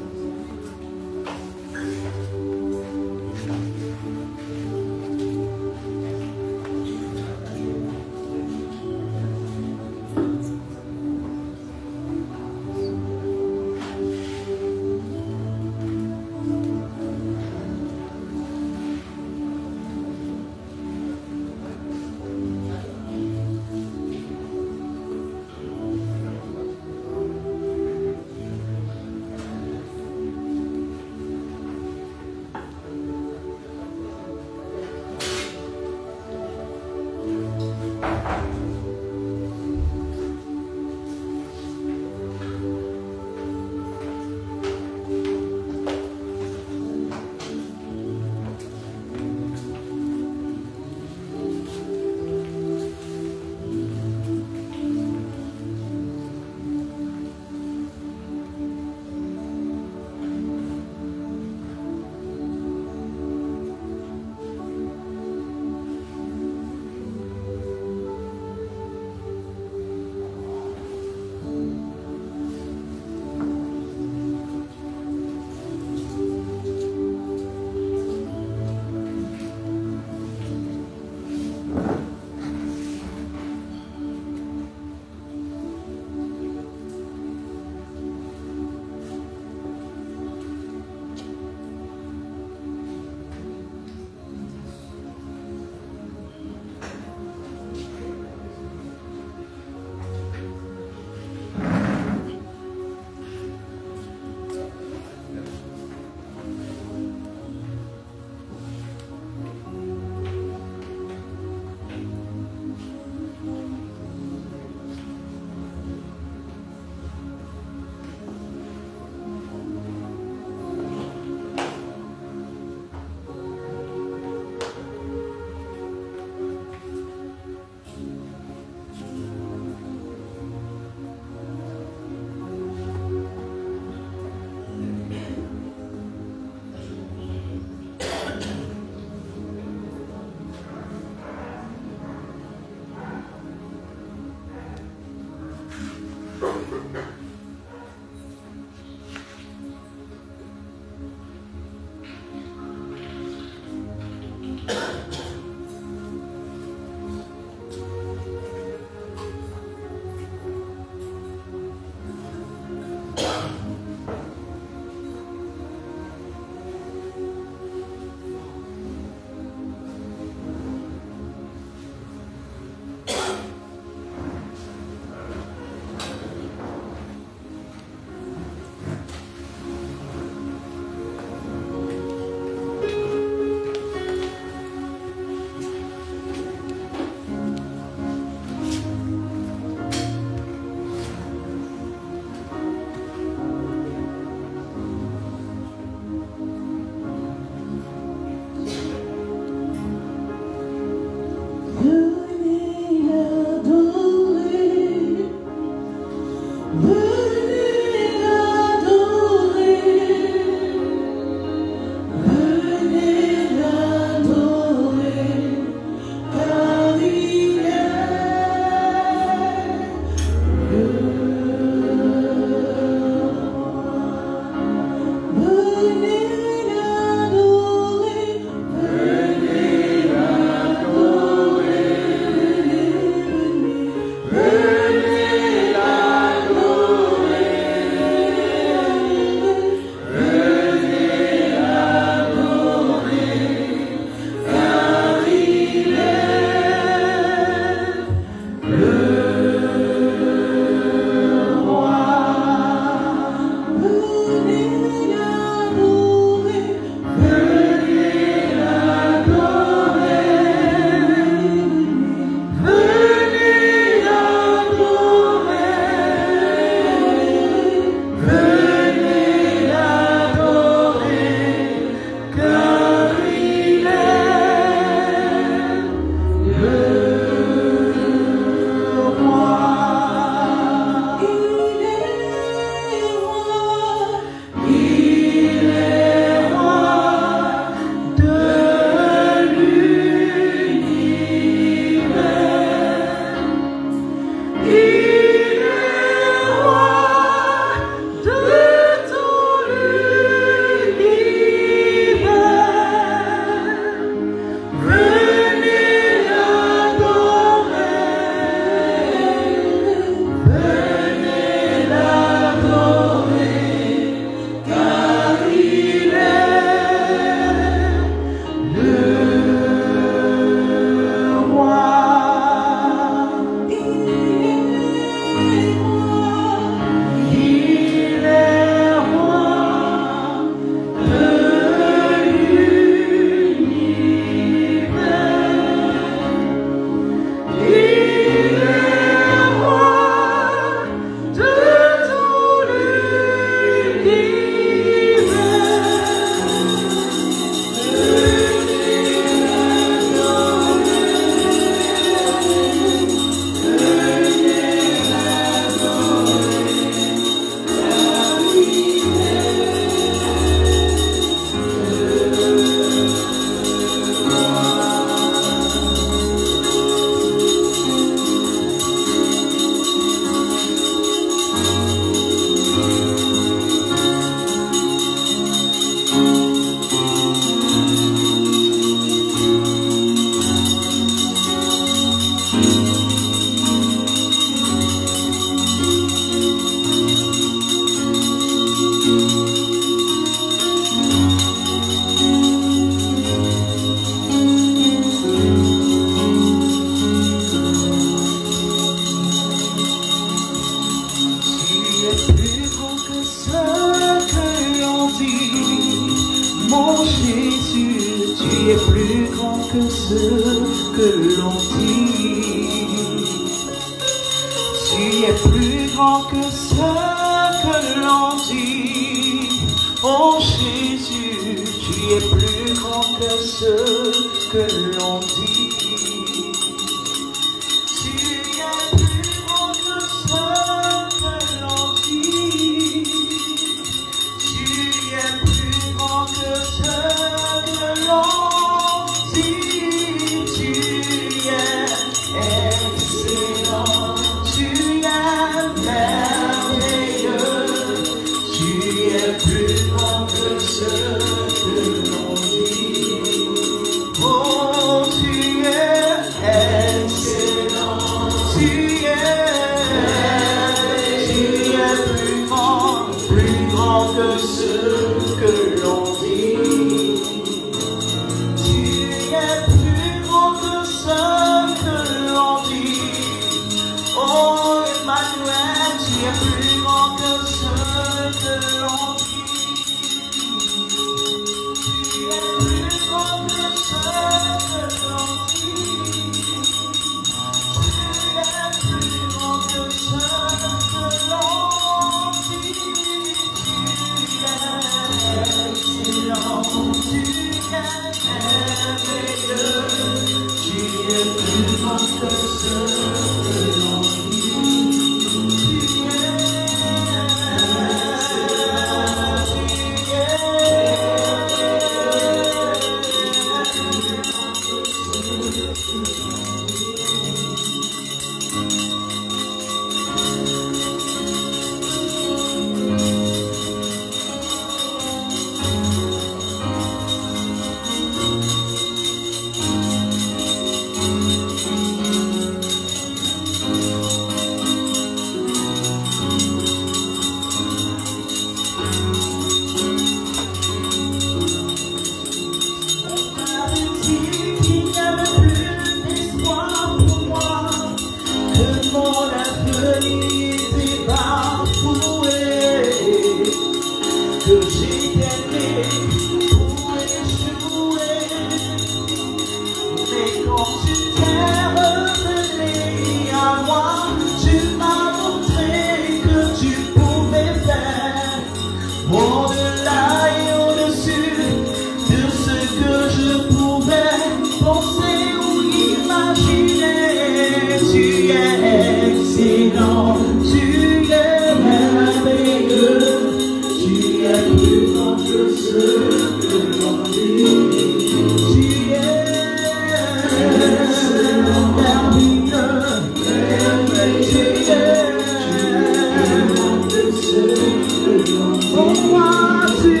Pour moi, tu es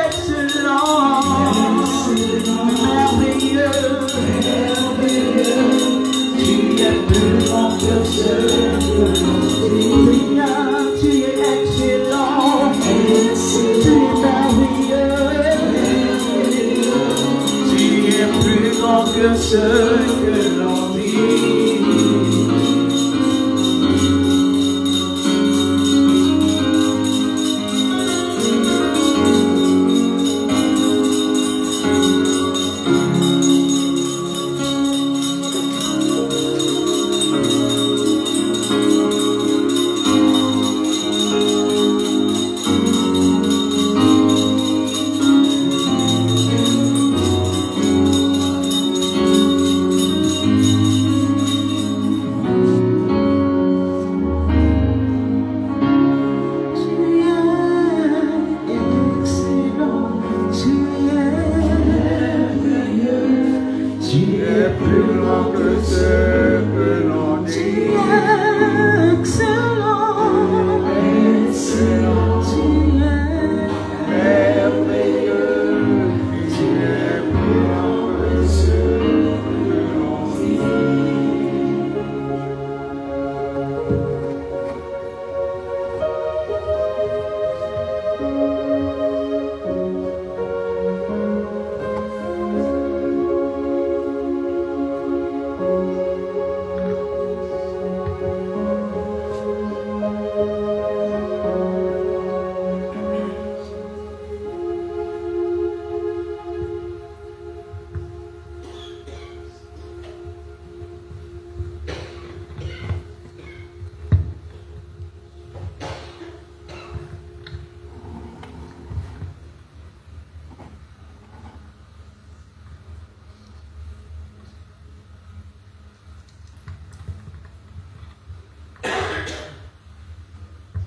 excellent, merveilleux. Tu es plus grand que ce que l'on dit. Tu es excellent, tu es merveilleux. Tu es plus grand que ce que l'on dit.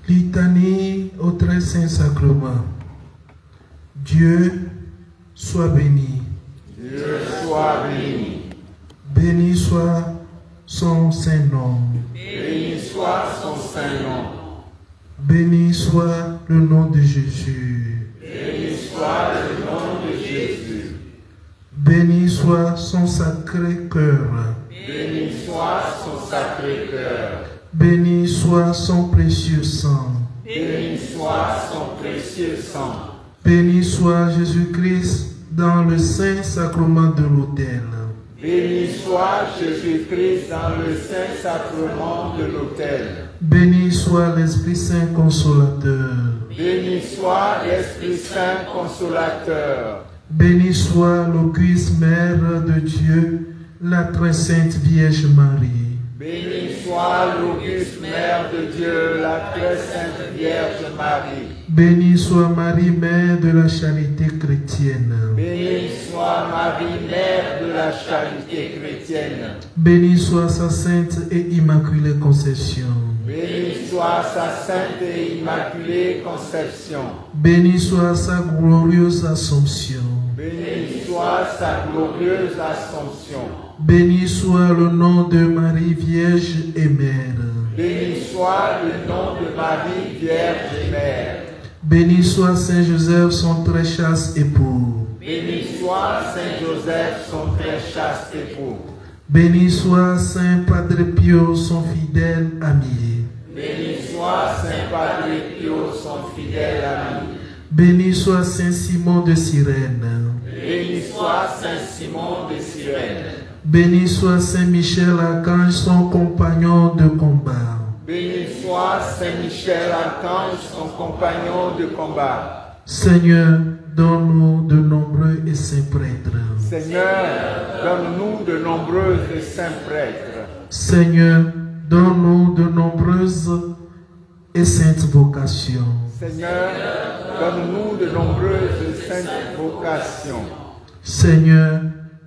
Litanie au très saint sacrement. Dieu soit béni. Dieu soit béni. Béni soit son saint nom. Béni soit son saint nom. Béni soit le nom de Jésus. Béni soit le nom de Jésus. Béni soit son sacré cœur. Béni soit son sacré cœur. Béni soit son précieux sang. Béni soit son précieux sang. Béni soit Jésus-Christ dans le saint sacrement de l'autel. Béni soit Jésus-Christ dans le saint sacrement de l'autel. Béni soit l'Esprit Saint consolateur. Béni soit l'Esprit Saint consolateur. Béni soit l'auguste Mère de Dieu, la très sainte Vierge Marie. Béni soit l'auguste Mère de Dieu, la très sainte Vierge Marie. Béni soit Marie, Mère de la charité chrétienne. Béni soit Marie, Mère de la charité chrétienne. Béni soit sa sainte et immaculée conception. Béni soit sa sainte et immaculée conception. Béni soit sa glorieuse assomption. Béni soit sa glorieuse assomption. Béni soit le nom de Marie Vierge et Mère. Béni soit le nom de Marie Vierge et Mère. Béni soit Saint Joseph, son très chaste époux. Béni soit Saint Joseph, son très chaste époux. Béni soit Saint Padre Pio, son fidèle ami. Béni soit Saint Padre Pio, son fidèle ami. Béni soit Saint Simon de Cyrène. Béni soit Saint Simon de Cyrène. Béni soit Saint Michel Archange, son compagnon de combat. Béni soit Saint Michel Archange, son compagnon de combat. Seigneur, donne-nous de nombreux et saints prêtres. Seigneur, donne-nous de nombreux et saints prêtres. Seigneur, donne-nous de nombreuses et saintes vocations. Seigneur, donne-nous de nombreuses et saintes vocations. Seigneur,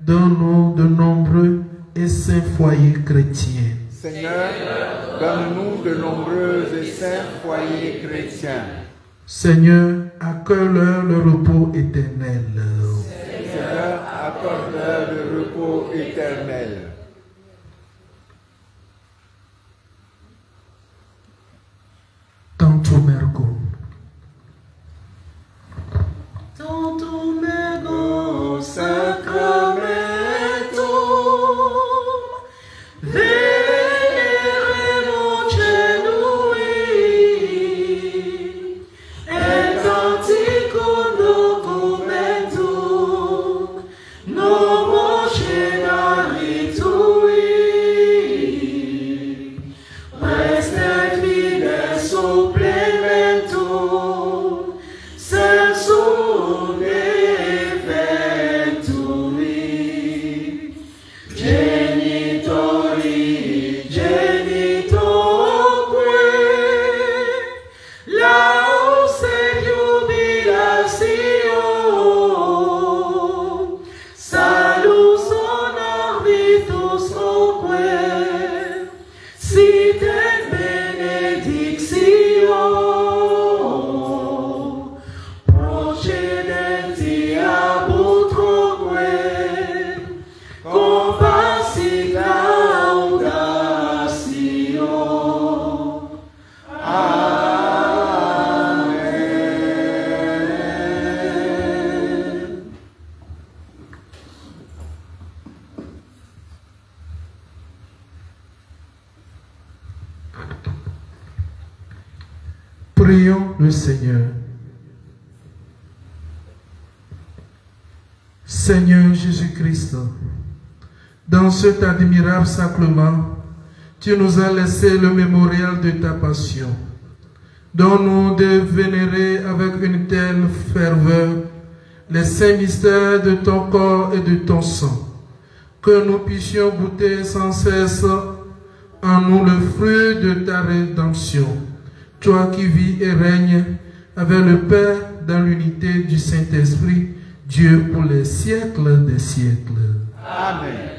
donne-nous de nombreux et saints foyers chrétiens. Seigneur, donne-nous de nombreux et saints foyers chrétiens. Seigneur, accorde-leur le repos éternel. Seigneur, accorde-leur le repos éternel. Canto Mergo. supplementum, sensum effectui, genitori, genitorque, laus et jubilatio, salus honor vitus oque, sit et benedictio, procedenti ab utroque, compassit laudatio. Amen. Prions le Seigneur. Seigneur Jésus-Christ, dans cet admirable sacrement, tu nous as laissé le mémorial de ta passion. Donne-nous de vénérer avec une telle ferveur les saints mystères de ton corps et de ton sang, que nous puissions goûter sans cesse en nous le fruit de ta rédemption. Toi qui vis et règnes avec le Père dans l'unité du Saint-Esprit, Dieu pour les siècles des siècles. Amen.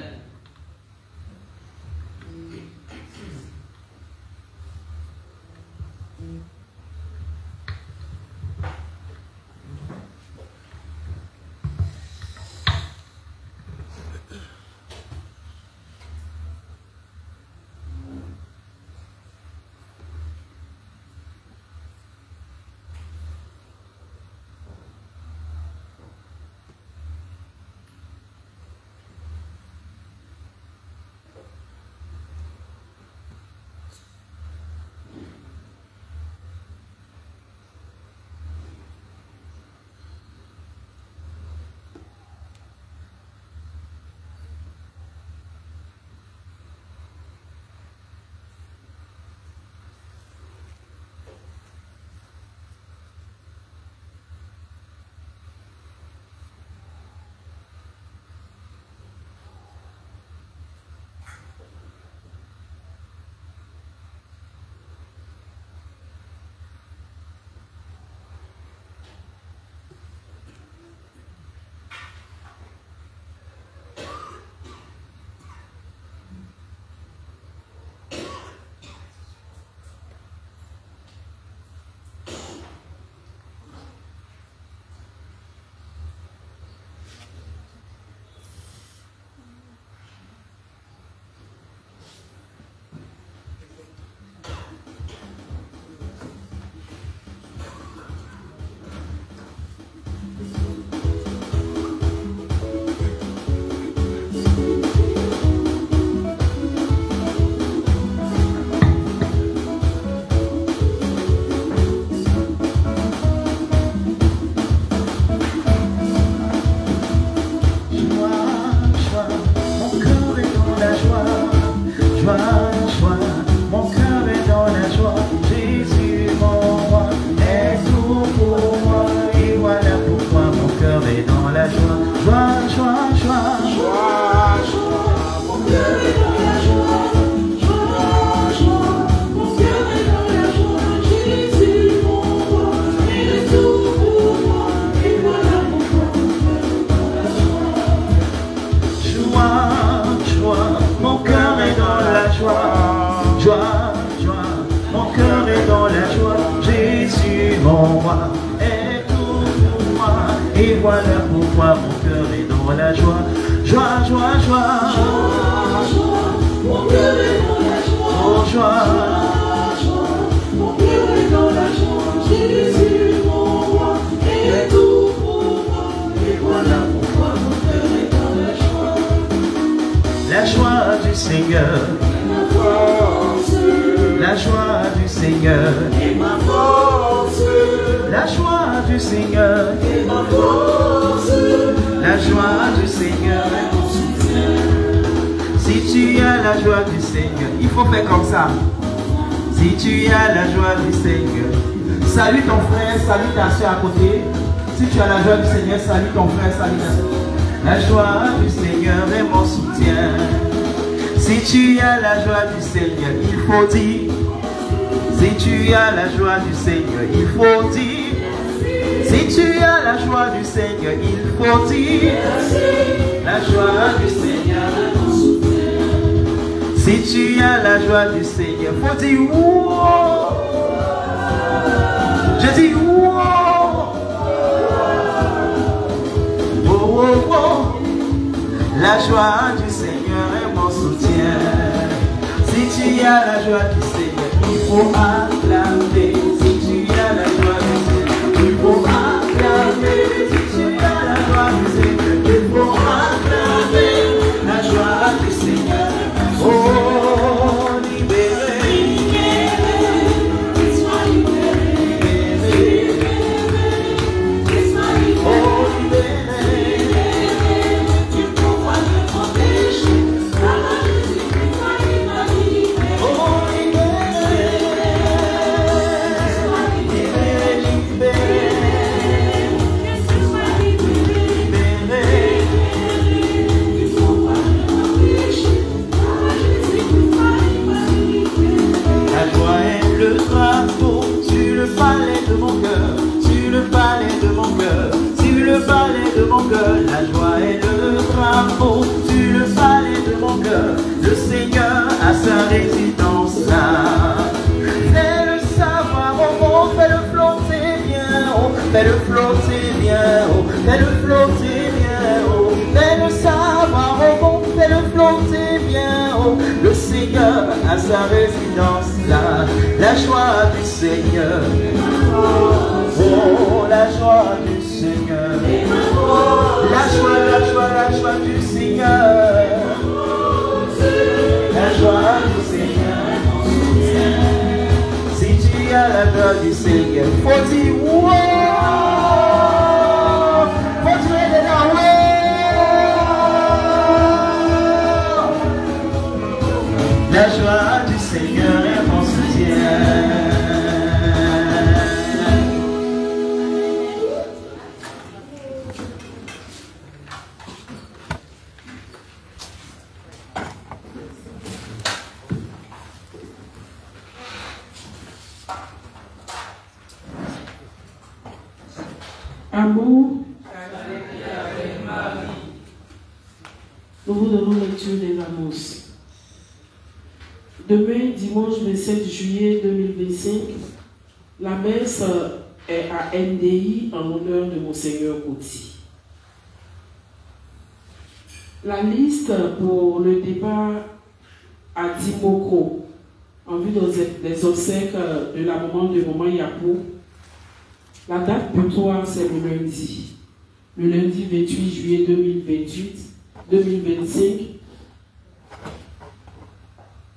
mon roi est tout pour moi. Et voilà pourquoi mon cœur est dans la joie. Joie, joie, joie. Joie, joie, mon cœur est dans la joie. Oh, joie, joie, mon cœur est dans la joie. Jésus, mon roi, est tout pour moi. Et voilà pourquoi mon cœur est dans la joie. La joie du Seigneur est ma force. La joie du Seigneur est ma force. La joie du Seigneur est ma force. La joie du Seigneur est mon soutien. Si tu as la joie du Seigneur, il faut faire comme ça. Si Si tu as la joie du Seigneur, salue ton frère, salue ta soeur à côté. Si tu as la joie du Seigneur, salue ton frère, salue ta soeur. La joie du Seigneur est mon soutien. Si tu as la joie du Seigneur, il faut dire. Si tu as la joie du Seigneur, il faut dire. Si tu as la joie du Seigneur, il faut dire. La joie du Seigneur est mon soutien. Si tu as la joie du Seigneur, il faut dire wow. Je dis wow. Oh, oh, oh. La joie du Seigneur est mon soutien. Si tu as la joie du Seigneur, il faut acclamer. Si tu as la joie du Seigneur, il faut acclamer. Si tu as la joie du Seigneur, il faut acclamer. La joie du Seigneur. Oh, libéré. Sois libéré. Oh, libéré. Tu pourras te protéger. Le drapeau sur le palais de mon cœur, sur le palais de mon cœur, sur le palais de mon cœur. La joie est le drapeau sur le palais de mon cœur. Le Seigneur a sa résidence là. Fais-le savoir au monde, fais-le flotter bien haut, fais-le flotter bien haut, fais-le flotter bien haut, fais-le savoir au monde, fais-le flotter bien haut. Le Seigneur a sa résidence là. La joie du Seigneur, oh la joie du Seigneur, la joie du Seigneur, la joie du Seigneur. Si tu as la joie du Seigneur, faut dire wow, faut dire dedans wow. La joie du Seigneur est mon soutien. Amour, nous vous donnons lecture des Amos. Demain, dimanche 27 juillet 2025, la messe est à NDI en l'honneur de Monseigneur Gauthier. La liste pour le départ à Dimoko en vue des obsèques de la maman de Maman Yapo. La date butoir, c'est le lundi 28 juillet 2025,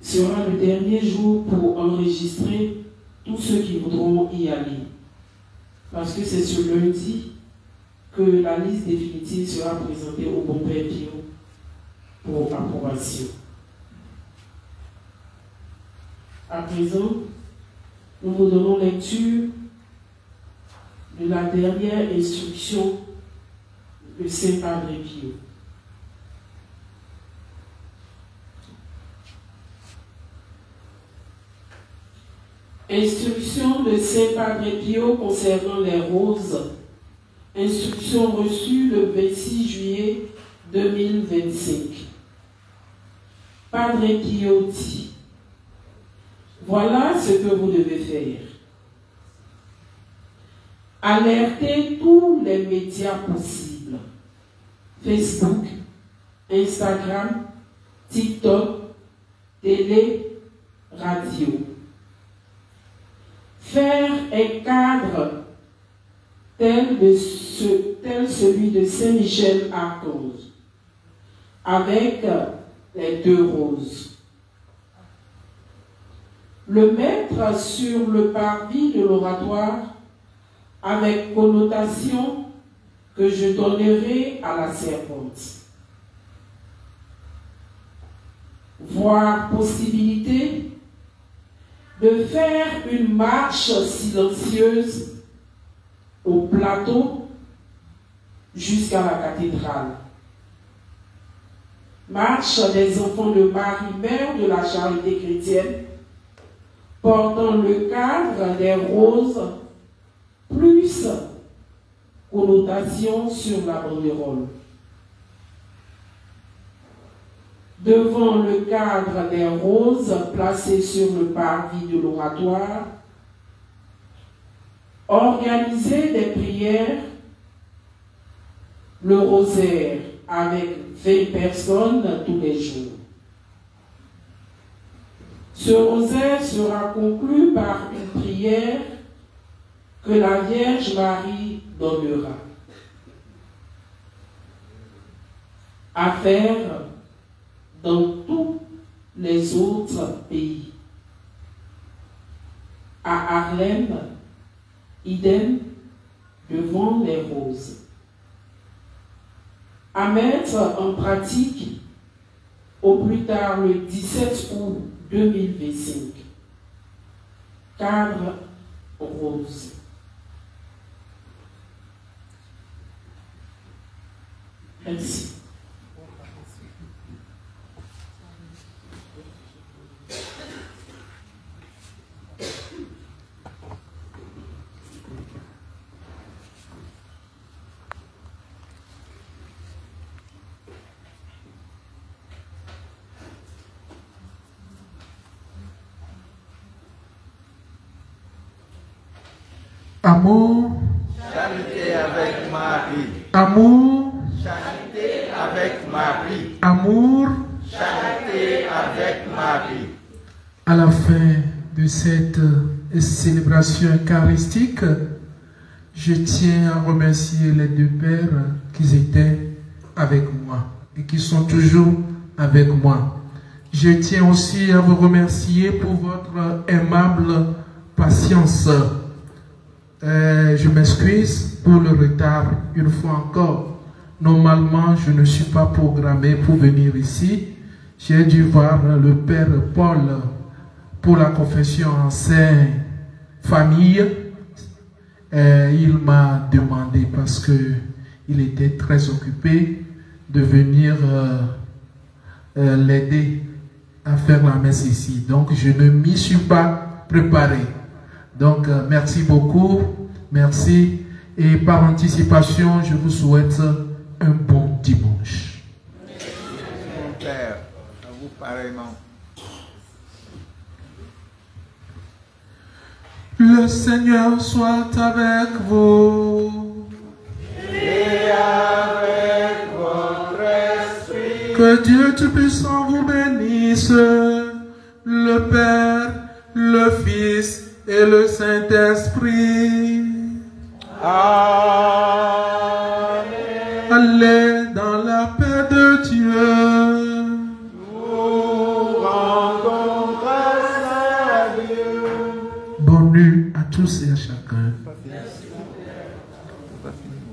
sera le dernier jour pour enregistrer tous ceux qui voudront y aller. Parce que c'est ce lundi que la liste définitive sera présentée au bon Père Pio pour approbation. À présent, nous vous donnons lecture de la dernière instruction de Saint Padre Pio. Instruction de Saint Padre Pio concernant les roses. Instruction reçue le 26 juillet 2025. Padre Pio dit: voilà ce que vous devez faire. Alertez tous les médias possibles. Facebook, Instagram, TikTok, télé, radio. Faire un cadre tel celui de Saint-Michel Archange, avec les deux roses. Le mettre sur le parvis de l'oratoire avec connotation que je donnerai à la servante. Voir possibilité de faire une marche silencieuse au plateau jusqu'à la cathédrale. Marche des enfants de Marie, mère de la charité chrétienne, portant le cadre des roses, plus connotation sur la banderole. Devant le cadre des roses placé sur le parvis de l'oratoire, organiser des prières, le rosaire avec 20 personnes tous les jours. Ce rosaire sera conclu par une prière que la Vierge Marie donnera. À faire dans tous les autres pays. À Harlem, idem devant les roses. À mettre en pratique au plus tard le 17 août 2025. Cadre rose. Merci. Amour. Charité avec Marie. Amour. Charité avec Marie. Amour. Charité avec Marie. À la fin de cette célébration eucharistique, je tiens à remercier les deux pères qui étaient avec moi et qui sont toujours avec moi. Je tiens aussi à vous remercier pour votre aimable patience. Je m'excuse pour le retard une fois encore. Normalement, je ne suis pas programmé pour venir ici. J'ai dû voir le Père Paul pour la confession en Sainte Famille. Il m'a demandé, parce qu'il était très occupé, de venir l'aider à faire la messe ici. Donc, je ne m'y suis pas préparé. Donc, merci beaucoup, merci. Et par anticipation, je vous souhaite un bon dimanche. Mon Père, à vous pareillement. Le Seigneur soit avec vous. Et avec votre esprit. Que Dieu Tout-Puissant vous bénisse, le Père, le Fils et le Saint-Esprit. Amen. Allez dans la paix de Dieu. Nous rendons grâce à Dieu. Bonne nuit à tous et à chacun. Pas fini.